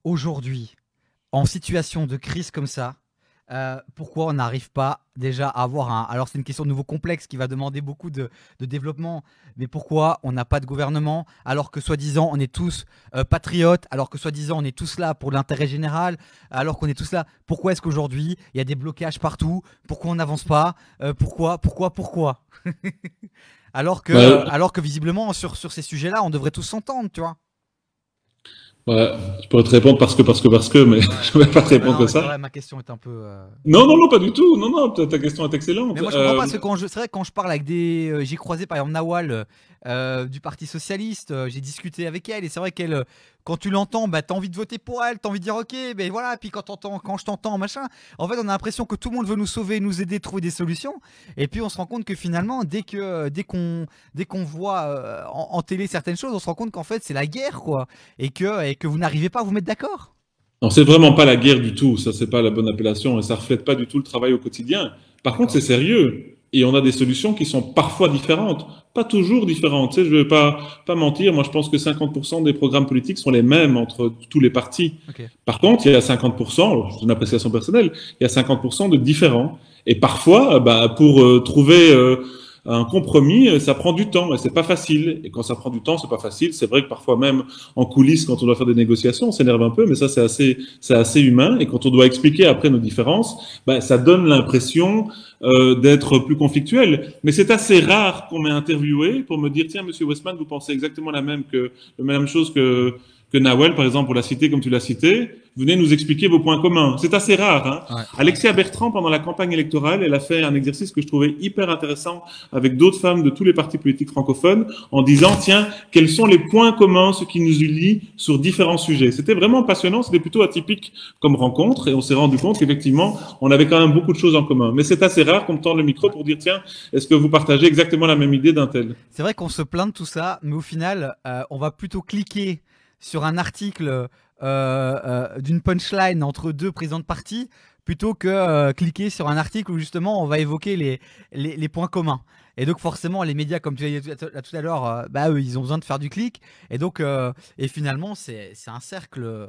aujourd'hui, en situation de crise comme ça, pourquoi on n'arrive pas déjà à avoir un... Alors c'est une question de nouveau complexe qui va demander beaucoup de développement, mais pourquoi on n'a pas de gouvernement alors que soi-disant on est tous patriotes, alors que soi-disant on est tous là pour l'intérêt général, alors qu'on est tous là, pourquoi est-ce qu'aujourd'hui il y a des blocages partout, pourquoi on n'avance pas, pourquoi Ouais, alors que visiblement sur ces sujets-là on devrait tous s'entendre, tu vois. ouais, je pourrais te répondre parce que, mais Ouais. je ne vais pas te Ouais, répondre non, que mais c'est ça. vrai, ma question est un peu... Non, non, non, pas du tout. Non, non, ta question est excellente. Mais moi je comprends pas parce que c'est vrai que quand je parle avec des, j'ai croisé par exemple Nawal du Parti socialiste, j'ai discuté avec elle et c'est vrai qu'elle, quand tu l'entends, bah t'as envie de voter pour elle, t'as envie de dire ok, ben voilà, et puis quand je t'entends machin, en fait on a l'impression que tout le monde veut nous sauver, nous aider, trouver des solutions, et puis on se rend compte que finalement dès qu'on voit en télé certaines choses, on se rend compte qu'en fait c'est la guerre quoi, et que vous n'arrivez pas à vous mettre d'accord. Non, c'est vraiment pas la guerre du tout. Ça, c'est pas la bonne appellation et ça reflète pas du tout le travail au quotidien. Par contre, c'est D'accord. sérieux. et on a des solutions qui sont parfois différentes, pas toujours différentes. Tu sais, je ne vais pas mentir, moi je pense que 50% des programmes politiques sont les mêmes entre tous les partis. Ok. Par contre, il y a 50%, c'est une appréciation personnelle, il y a 50% de différents. Et parfois, pour trouver un compromis, ça prend du temps et c'est pas facile. Et quand ça prend du temps, c'est pas facile. C'est vrai que parfois même en coulisses, quand on doit faire des négociations, on s'énerve un peu, mais ça c'est assez humain. Et quand on doit expliquer après nos différences, ça donne l'impression d'être plus conflictuel. Mais c'est assez rare qu'on m'ait interviewé pour me dire tiens, Monsieur Westman, vous pensez exactement la même chose que Nawel, par exemple, pour la citer comme tu l'as cité, venez nous expliquer vos points communs. C'est assez rare. Hein. Ouais. Alexia Bertrand, pendant la campagne électorale, elle a fait un exercice que je trouvais hyper intéressant avec d'autres femmes de tous les partis politiques francophones, en disant, tiens, quels sont les points communs, ce qui nous unit sur différents sujets. C'était vraiment passionnant, c'était plutôt atypique comme rencontre, et on s'est rendu compte qu'effectivement, on avait quand même beaucoup de choses en commun. Mais c'est assez rare qu'on me tende le micro pour dire, tiens, est-ce que vous partagez exactement la même idée d'un tel? C'est vrai qu'on se plaint de tout ça, mais au final, on va plutôt cliquer sur un article d'une punchline entre deux présidents de parti plutôt que cliquer sur un article où justement on va évoquer les points communs. Et donc forcément les médias, comme tu l'as dit tout à l'heure, eux ils ont besoin de faire du clic. Et donc et finalement c'est un cercle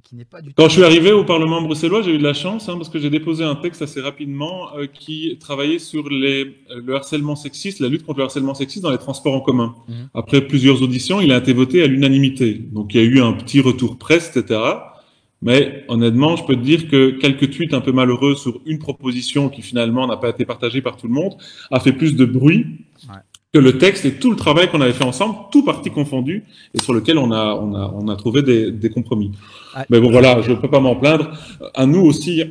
qui n'est pas du tout... Quand je suis arrivé au Parlement bruxellois, j'ai eu de la chance parce que j'ai déposé un texte assez rapidement qui travaillait sur le harcèlement sexiste, la lutte contre le harcèlement sexiste dans les transports en commun. Après plusieurs auditions, il a été voté à l'unanimité. Donc il y a eu un petit retour presse, etc. Mais honnêtement, je peux te dire que quelques tweets un peu malheureux sur une proposition qui finalement n'a pas été partagée par tout le monde a fait plus de bruit que le texte et tout le travail qu'on avait fait ensemble, tout parti confondu, et sur lequel on a trouvé des compromis. Mais bon, voilà, je ne peux pas m'en plaindre. À nous aussi,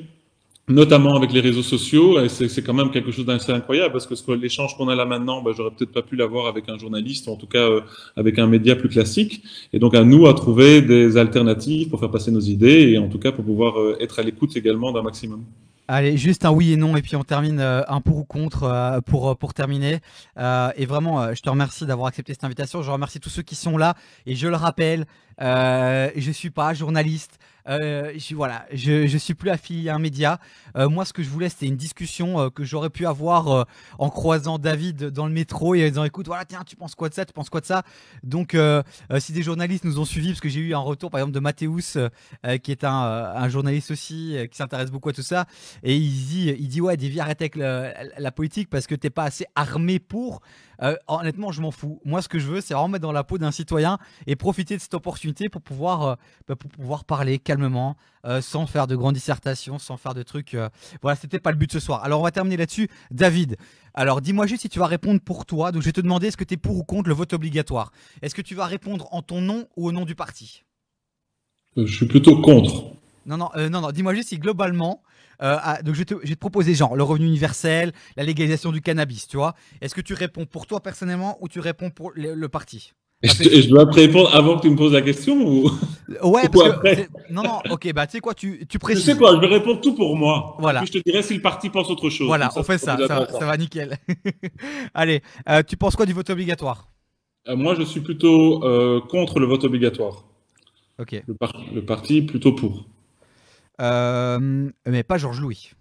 notamment avec les réseaux sociaux, et c'est quand même quelque chose d'assez incroyable, parce que l'échange qu'on a là maintenant, j'aurais peut-être pas pu l'avoir avec un journaliste, ou en tout cas avec un média plus classique. Et donc à nous à trouver des alternatives pour faire passer nos idées, et en tout cas pour pouvoir être à l'écoute également d'un maximum. Allez, juste un oui et non, et puis on termine un pour ou contre pour terminer. Et vraiment, je te remercie d'avoir accepté cette invitation. Je remercie tous ceux qui sont là. Et je le rappelle, je suis pas journaliste. Je suis plus affilié à un média. Moi, ce que je voulais, c'était une discussion que j'aurais pu avoir en croisant David dans le métro et en disant, écoute, voilà, tiens, tu penses quoi de ça, tu penses quoi de ça. Donc, si des journalistes nous ont suivis, parce que j'ai eu un retour, par exemple, de Mathéus, qui est un journaliste aussi, qui s'intéresse beaucoup à tout ça, et il dit ouais, Davy, arrête avec la politique parce que t'es pas assez armé pour. Honnêtement, je m'en fous. Moi, ce que je veux, c'est vraiment mettre dans la peau d'un citoyen et profiter de cette opportunité pour pouvoir parler calmement, sans faire de grandes dissertations, sans faire de trucs. Voilà, c'était pas le but ce soir. Alors, on va terminer là-dessus. David, alors dis-moi juste si tu vas répondre pour toi. Donc, je vais te demander, est-ce que tu es pour ou contre le vote obligatoire? Est-ce que tu vas répondre en ton nom ou au nom du parti? Je suis plutôt contre. Non, dis-moi juste si globalement, donc je vais te proposer genre le revenu universel, la légalisation du cannabis, tu vois. Est-ce que tu réponds pour toi personnellement ou tu réponds pour le parti? Et je dois te répondre avant que tu me poses la question ou Ouais, ou parce après? que non, ok, tu sais quoi, tu Tu précises. sais quoi, je vais répondre tout pour moi. Voilà. Et puis je te dirai si le parti pense autre chose. Voilà, Comme on fait ça va nickel. Allez, tu penses quoi du vote obligatoire? Moi, je suis plutôt contre le vote obligatoire. Ok. Le parti plutôt pour. Mais pas Georges Louis.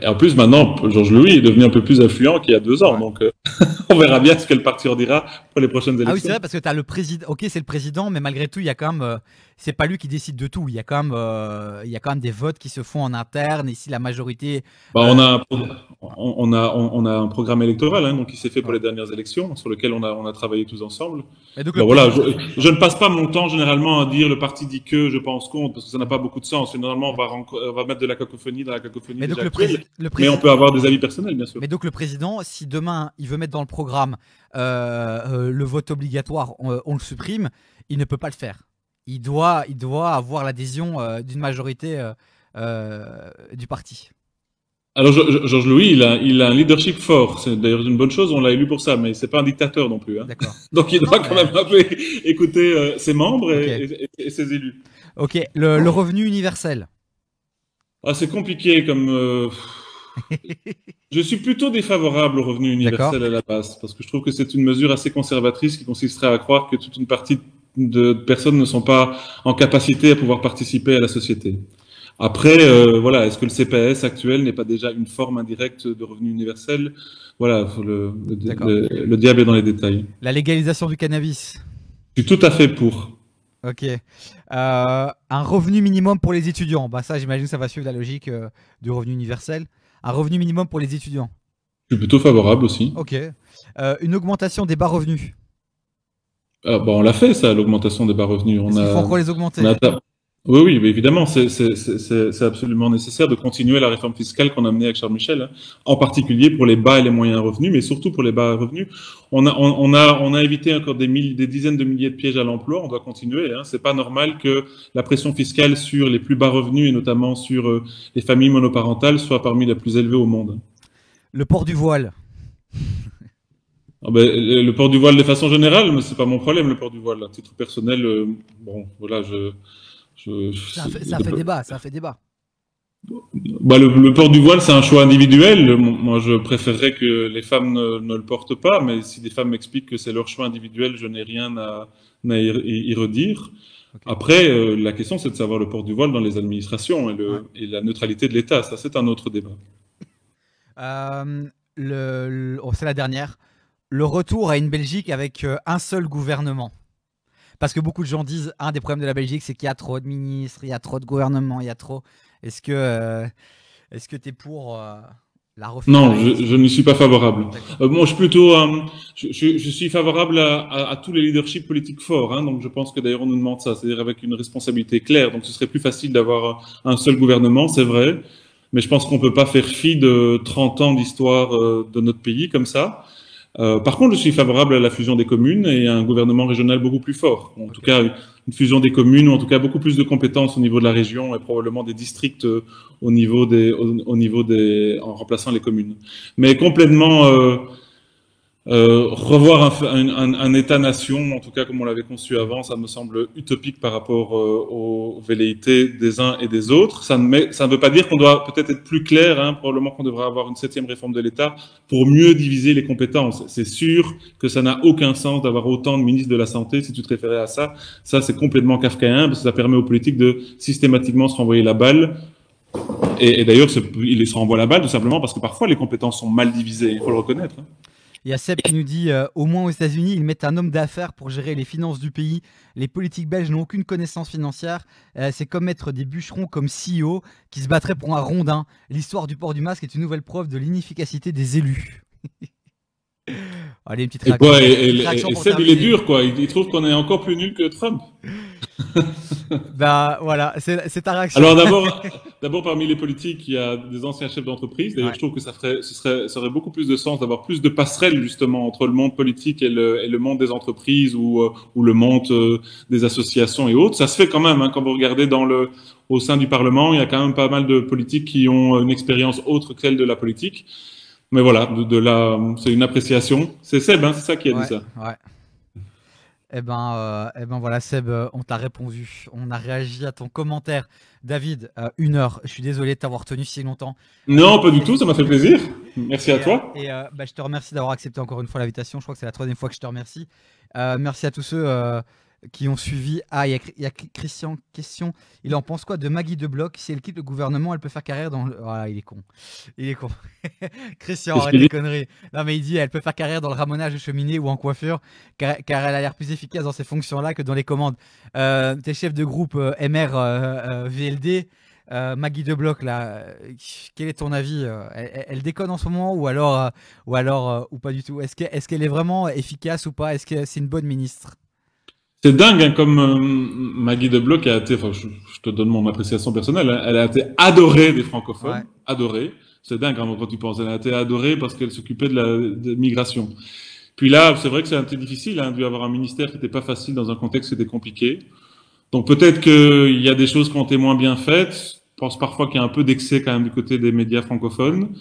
En plus, maintenant, Georges Louis est devenu un peu plus influent qu'il y a 2 ans. Ouais. Donc, on verra bien ce que le parti en dira pour les prochaines élections. Ah oui, c'est vrai, parce que tu as le président. Ok, c'est le président, mais malgré tout, il y a quand même. C'est pas lui qui décide de tout. Il y a quand même des votes qui se font en interne. Et si la majorité. On a un programme électoral donc, qui s'est fait pour les dernières élections, sur lequel on a travaillé tous ensemble. Et donc, Voilà, je ne passe pas mon temps généralement à dire le parti dit que je pense contre, parce que ça n'a pas beaucoup de sens. Normalement, on va mettre de la cacophonie dans la cacophonie. Mais donc mais on peut avoir des avis personnels, bien sûr. Mais donc le président, si demain il veut mettre dans le programme le vote obligatoire, on le supprime, il ne peut pas le faire. Il doit avoir l'adhésion d'une majorité du parti. Alors Georges Louis, il a un leadership fort. C'est d'ailleurs une bonne chose. On l'a élu pour ça, mais c'est pas un dictateur non plus. D'accord. Donc il doit quand même un peu écouter ses membres et ses élus. Ok. Le revenu universel. Ah, c'est compliqué comme. Je suis plutôt défavorable au revenu universel à la base, parce que je trouve que c'est une mesure assez conservatrice qui consisterait à croire que toute une partie de personnes ne sont pas en capacité à pouvoir participer à la société. Après, voilà, est-ce que le CPS actuel n'est pas déjà une forme indirecte de revenu universel? Voilà, D'accord. le diable est dans les détails. La légalisation du cannabis. Je suis tout à fait pour. Ok. Un revenu minimum pour les étudiants. Bah ça, j'imagine que ça va suivre la logique du revenu universel. Un revenu minimum pour les étudiants. Je suis plutôt favorable aussi. Ok. Une augmentation des bas revenus. Ah, bon, on l'a fait, ça, l'augmentation des bas revenus. Est-ce qu'il faut encore les augmenter? On a Oui, oui, mais évidemment, c'est absolument nécessaire de continuer la réforme fiscale qu'on a menée avec Charles Michel, hein. En particulier pour les bas et les moyens revenus, mais surtout pour les bas revenus. On a évité encore des dizaines de milliers de pièges à l'emploi. On doit continuer, hein. C'est pas normal que la pression fiscale sur les plus bas revenus et notamment sur les familles monoparentales soit parmi les plus élevées au monde. Le port du voile. Ah ben, le port du voile de façon générale, mais c'est pas mon problème, le port du voile. À titre personnel, bon, voilà, Ça fait débat, ça fait débat. Bah, le port du voile, c'est un choix individuel. Moi, je préférerais que les femmes ne le portent pas, mais si des femmes m'expliquent que c'est leur choix individuel, je n'ai rien à y redire. Ok. Après, la question, c'est de savoir le port du voile dans les administrations Ouais. et la neutralité de l'État. Ça, c'est un autre débat. Oh, c'est la dernière. Le retour à une Belgique avec un seul gouvernement. Parce que beaucoup de gens disent un des problèmes de la Belgique, c'est qu'il y a trop de ministres, il y a trop de gouvernements, il y a trop. Est-ce que tu es pour la Non, refédéralisation? je n'y suis pas favorable. D'accord. Moi, je suis plutôt, je suis favorable à tous les leaderships politiques forts, hein, donc je pense que d'ailleurs on nous demande ça, c'est-à-dire avec une responsabilité claire. Donc ce serait plus facile d'avoir un seul gouvernement, c'est vrai, mais je pense qu'on peut pas faire fi de 30 ans d'histoire de notre pays comme ça. Par contre, je suis favorable à la fusion des communes et à un gouvernement régional beaucoup plus fort. En tout Ok. cas, une fusion des communes, ou en tout cas beaucoup plus de compétences au niveau de la région et probablement des districts au niveau des, en remplaçant les communes. Mais complètement revoir un État-nation, en tout cas comme on l'avait conçu avant, ça me semble utopique par rapport aux velléités des uns et des autres. Ça ne veut pas dire qu'on doit peut-être être plus clair, hein, probablement qu'on devrait avoir une 7e réforme de l'État pour mieux diviser les compétences. C'est sûr que ça n'a aucun sens d'avoir autant de ministres de la Santé, si tu te référais à ça. Ça, c'est complètement kafkaïen, parce que ça permet aux politiques de systématiquement se renvoyer la balle. Et d'ailleurs, ils se renvoient la balle tout simplement parce que parfois les compétences sont mal divisées, il faut le reconnaître, hein. Il y a Seb qui nous dit au moins aux États-Unis, ils mettent un homme d'affaires pour gérer les finances du pays. Les politiques belges n'ont aucune connaissance financière. C'est comme mettre des bûcherons comme CEO qui se battraient pour un rondin. L'histoire du port du masque est une nouvelle preuve de l'inefficacité des élus. Allez, une petite Et réaction. quoi, Petite réaction et pour Seb, il est terminer. dur, quoi. Il trouve qu'on est encore plus nul que Trump. Bah voilà, c'est ta réaction. Alors d'abord parmi les politiques, il y a des anciens chefs d'entreprise. D'ailleurs, Ouais. je trouve que ça aurait beaucoup plus de sens d'avoir plus de passerelles justement entre le monde politique et le monde des entreprises ou le monde des associations et autres. Ça se fait quand même, hein, quand vous regardez au sein du Parlement, il y a quand même pas mal de politiques qui ont une expérience autre que celle de la politique. Mais voilà, c'est une appréciation. C'est Seb, hein, c'est ça qui a dit Ouais, ça. ouais. Eh ben voilà, Seb, on t'a répondu. On a réagi à ton commentaire. David, 1 heure. Je suis désolé de t'avoir tenu si longtemps. Non, pas du tout, ça m'a fait plaisir. Merci à toi. Bah, je te remercie d'avoir accepté encore une fois l'invitation. Je crois que c'est la 3e fois que je te remercie. Merci à tous ceux qui ont suivi. Ah, il y a Christian, question. Il en pense quoi de Maggie de Bloch? Si elle quitte le gouvernement, elle peut faire carrière dans le... Ah, il est con. Il est con. Christian, Qu'est-ce arrête qu'il les dit? conneries. Non, mais il dit elle peut faire carrière dans le ramonage de cheminée ou en coiffure, car elle a l'air plus efficace dans ces fonctions-là que dans les commandes. T'es chef de groupe MR VLD. Maggie de Bloch, là, quel est ton avis? Elle déconne en ce moment ou pas du tout? Est-ce qu'elle est vraiment efficace ou pas? Est-ce que c'est une bonne ministre? C'est dingue, hein, comme Maggie de Bloch a été, enfin, je te donne mon appréciation personnelle, hein, elle a été adorée des Ouais. francophones, adorée. C'est dingue hein, quand tu penses, elle a été adorée parce qu'elle s'occupait de migration. Puis là, c'est vrai que c'est un peu difficile, hein, dû avoir un ministère qui n'était pas facile dans un contexte qui était compliqué. Donc peut-être qu'il y a des choses qui ont été moins bien faites. Je pense parfois qu'il y a un peu d'excès quand même du côté des médias francophones.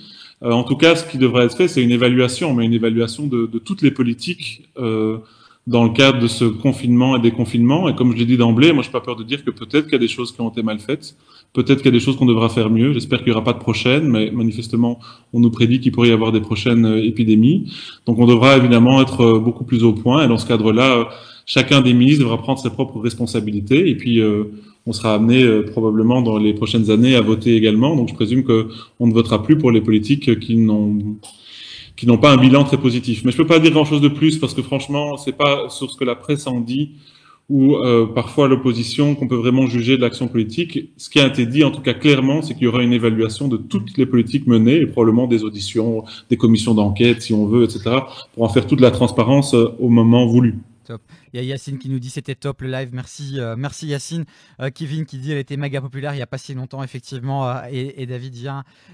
En tout cas, ce qui devrait être fait, c'est une évaluation, mais une évaluation de toutes les politiques dans le cadre de ce confinement et des confinements. Et comme je l'ai dit d'emblée, moi, je n'ai pas peur de dire que peut-être qu'il y a des choses qui ont été mal faites. Peut-être qu'il y a des choses qu'on devra faire mieux. J'espère qu'il n'y aura pas de prochaines, mais manifestement, on nous prédit qu'il pourrait y avoir des prochaines épidémies. Donc, on devra évidemment être beaucoup plus au point. Et dans ce cadre-là, chacun des ministres devra prendre ses propres responsabilités et puis on sera amené probablement dans les prochaines années à voter également. Donc je présume qu'on ne votera plus pour les politiques qui n'ont pas un bilan très positif. Mais je peux pas dire grand-chose de plus parce que franchement, c'est pas sur ce que la presse en dit ou parfois l'opposition qu'on peut vraiment juger de l'action politique. Ce qui a été dit, en tout cas clairement, c'est qu'il y aura une évaluation de toutes les politiques menées et probablement des auditions, des commissions d'enquête, si on veut, etc., pour en faire toute la transparence au moment voulu. Top. Il y a Yacine qui nous dit c'était top le live, merci, merci Yacine. Kevin qui dit elle était méga populaire il n'y a pas si longtemps effectivement et David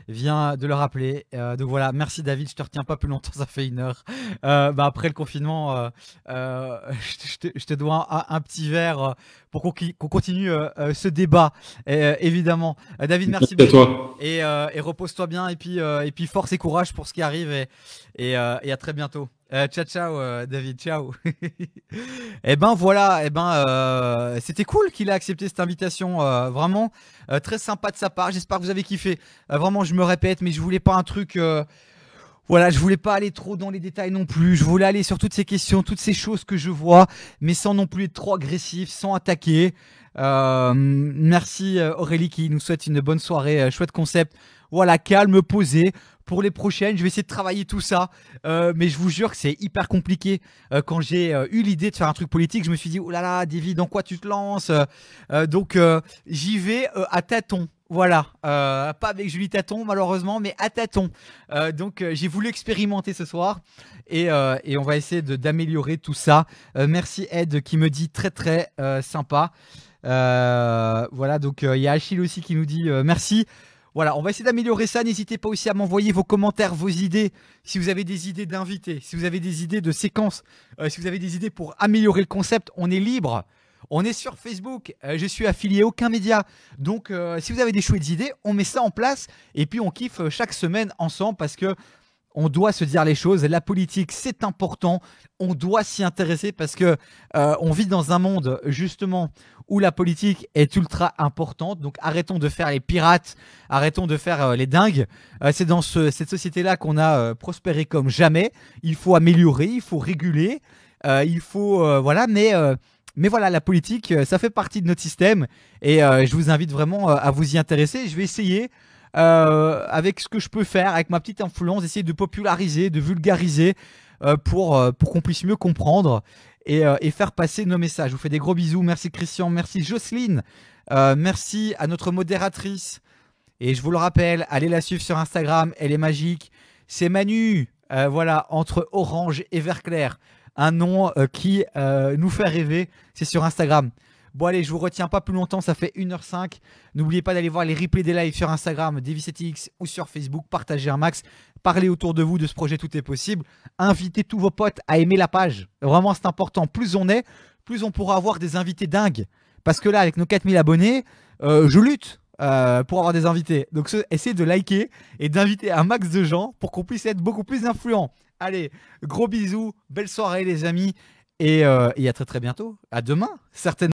vient de le rappeler. Donc voilà, merci David, je te retiens pas plus longtemps, ça fait 1 heure. Après le confinement, je te dois un petit verre pour qu'on continue ce débat, évidemment. David, merci Merci à beaucoup toi. et repose-toi bien et puis force et courage pour ce qui arrive et à très bientôt. Ciao, ciao, David, ciao. Et ben voilà, c'était cool qu'il ait accepté cette invitation, vraiment très sympa de sa part. J'espère que vous avez kiffé. Vraiment, je me répète, mais je voulais pas un truc. Voilà, je voulais pas aller trop dans les détails non plus. Je voulais aller sur toutes ces questions, toutes ces choses que je vois, mais sans non plus être trop agressif, sans attaquer. Merci Aurélie qui nous souhaite une bonne soirée, chouette concept. Voilà, calme, posé. Pour les prochaines, je vais essayer de travailler tout ça, mais je vous jure que c'est hyper compliqué. Quand j'ai eu l'idée de faire un truc politique, je me suis dit, oh là là, David, dans quoi tu te lances? Donc j'y vais à tâtons. Voilà, pas avec Julie Tâton malheureusement, mais à tâtons. Donc j'ai voulu expérimenter ce soir et on va essayer d'améliorer tout ça. Merci Ed qui me dit très très sympa. Voilà, donc il y a Achille aussi qui nous dit merci. Voilà, on va essayer d'améliorer ça. N'hésitez pas aussi à m'envoyer vos commentaires, vos idées. Si vous avez des idées d'invités, si vous avez des idées de séquences, si vous avez des idées pour améliorer le concept, on est libre. On est sur Facebook. Je suis affilié à aucun média. Donc, si vous avez des chouettes idées, on met ça en place. Et puis, on kiffe chaque semaine ensemble parce que on doit se dire les choses. La politique, c'est important. On doit s'y intéresser parce que on vit dans un monde justement où la politique est ultra importante. Donc arrêtons de faire les pirates, arrêtons de faire les dingues. C'est dans cette société-là qu'on a prospéré comme jamais. Il faut améliorer, il faut réguler, il faut voilà. Mais voilà, la politique, ça fait partie de notre système et je vous invite vraiment à vous y intéresser. Je vais essayer. Avec ce que je peux faire, avec ma petite influence, essayer de populariser, de vulgariser pour qu'on puisse mieux comprendre et faire passer nos messages. Je vous fais des gros bisous. Merci Christian, merci Jocelyne, merci à notre modératrice. Et je vous le rappelle, allez la suivre sur Instagram, elle est magique. C'est Manu, voilà, entre orange et vert clair. Un nom qui nous fait rêver, c'est sur Instagram. Bon allez, je vous retiens pas plus longtemps, ça fait 1h05. N'oubliez pas d'aller voir les replays des lives sur Instagram, DavyCTX ou sur Facebook. Partagez un max, parlez autour de vous de ce projet, tout est possible. Invitez tous vos potes à aimer la page. Vraiment, c'est important. Plus on est, plus on pourra avoir des invités dingues. Parce que là, avec nos 4000 abonnés, je lutte pour avoir des invités. Donc essayez de liker et d'inviter un max de gens pour qu'on puisse être beaucoup plus influents. Allez, gros bisous, belle soirée les amis. Et à très très bientôt. À demain, certainement.